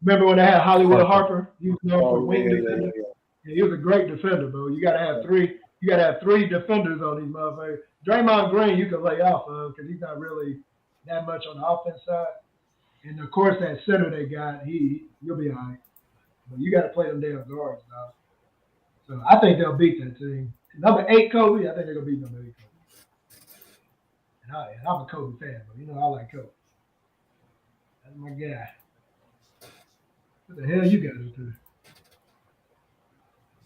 Remember when they had Hollywood Harper? He was known for wing yeah, defender. Yeah, he was a great defender, bro. You got to have three. You got to have three defenders on these motherfuckers. Draymond Green, you can lay off of because he's not really that much on the offense side. And of course, that center they got, you'll be all right. But you got to play them damn guards, dog. So I think they'll beat that team. Number 8 Kobe, I think they're gonna beat number 8 Kobe. And I'm a Kobe fan, but you know I like Kobe. That's my guy. What the hell you got into?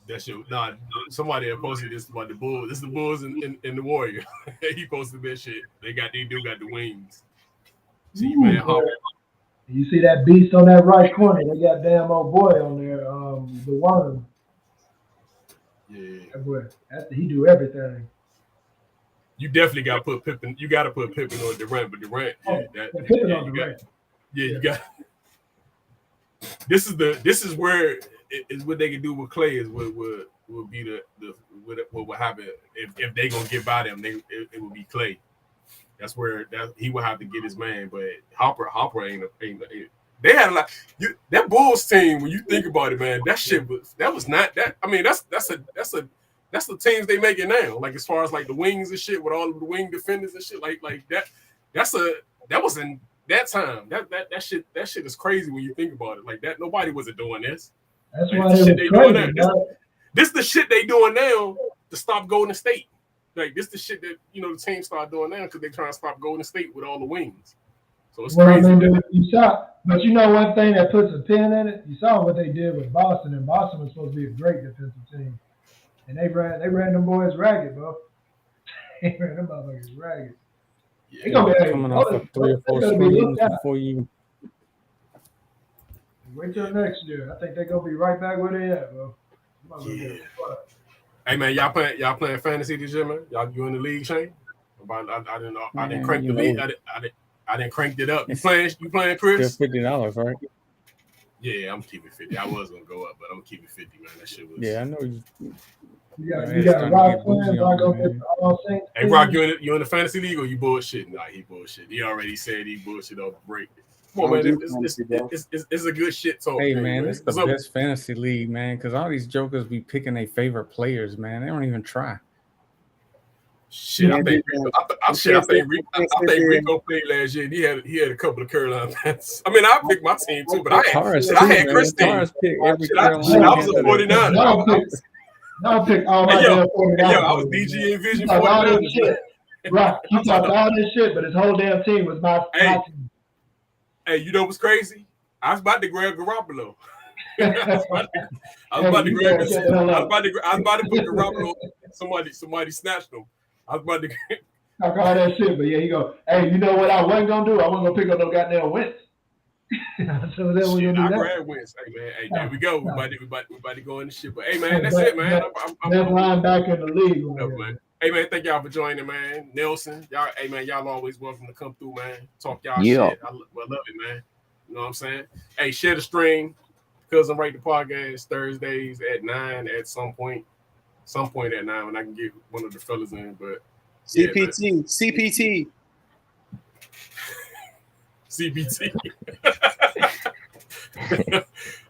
That shit. Nah, somebody had posted this about the Bulls. This is the Bulls and the Warriors. He posted that shit. They do got the wings. See, man, you see that beast on that right corner? They got damn old boy on there. The one. Yeah. That boy, he do everything. You definitely got to put Pippen. You got to put Pippen on Durant, but Durant, Pippen on Durant. You got. This is where is what they can do with Clay is what would be what would happen if they gonna get by them. It would be Clay. That's where he would have to get his man. But Harper ain't. They had a lot. That Bulls team, when you think about it, man, that was not that. I mean, that's the teams they making now. Like as far as like the wings and shit with all of the wing defenders and shit like that. That was in that time. That shit is crazy when you think about it. Like that, nobody wasn't doing this. That's like, why the shit they crazy, doing now. This the shit they doing now to stop Golden State. Like this the shit that the team start doing now because they trying to stop Golden State with all the wings. So it's crazy. I mean, you saw, but you know one thing that puts a pin in it. You saw what they did with Boston, and Boston was supposed to be a great defensive team, and they ran them boys ragged, bro. They ran them motherfuckers ragged. Yeah, coming off of 3 or 4 screens before you. Wait till next year. I think they're gonna be right back where they at, bro. Yeah. Hey man, y'all playing fantasy this year, man? You in the league, Shane? I didn't know. I didn't crank the league. I didn't crank it up. You playing, Chris? Still $50, right? Yeah, I'm keeping 50. I was gonna go up, but I'm keeping 50, man. That shit was. Yeah, I know you. You got Rock playing. Hey, Rock, you in the fantasy league or you bullshitting? Nah, he bullshit. He already said he bullshit off the break. Come on, man. It's a good shit talk. Hey, man, it's the best fantasy league, man, because all these jokers be picking their favorite players, man. They don't even try. Shit, I think Rico played last year. He had a couple of Carolina fans. I mean, I picked my team too, but I had Chris team. I was a 49er. I picked all my 49ers. I was DG and Vision 49ers. Right, he talked all this shit, but his whole damn team was my team. Hey, you know what's crazy? I was about to grab Garoppolo. I was about to put Garoppolo. Somebody snatched him. I was about to talk all that shit, but yeah, he go, hey, you know what I wasn't gonna do? I wasn't gonna pick up no goddamn Wentz. So then we're Shit, gonna I do that. grab wins. Hey man, hey, there we go. We about to go in the shit. But hey man, that's Best it, man. I'm linebacker in the league. whatever, man. Hey man, thank y'all for joining, man. Nelson, y'all, hey man, y'all always welcome to come through, man. Talk y'all shit. I love it, man. You know what I'm saying? Hey, share the stream. Cousin Right the Podcast Thursdays at 9 at some point at 9 when I can get one of the fellas in. But CPT, CPT. CPT.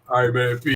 All right, man. Peace.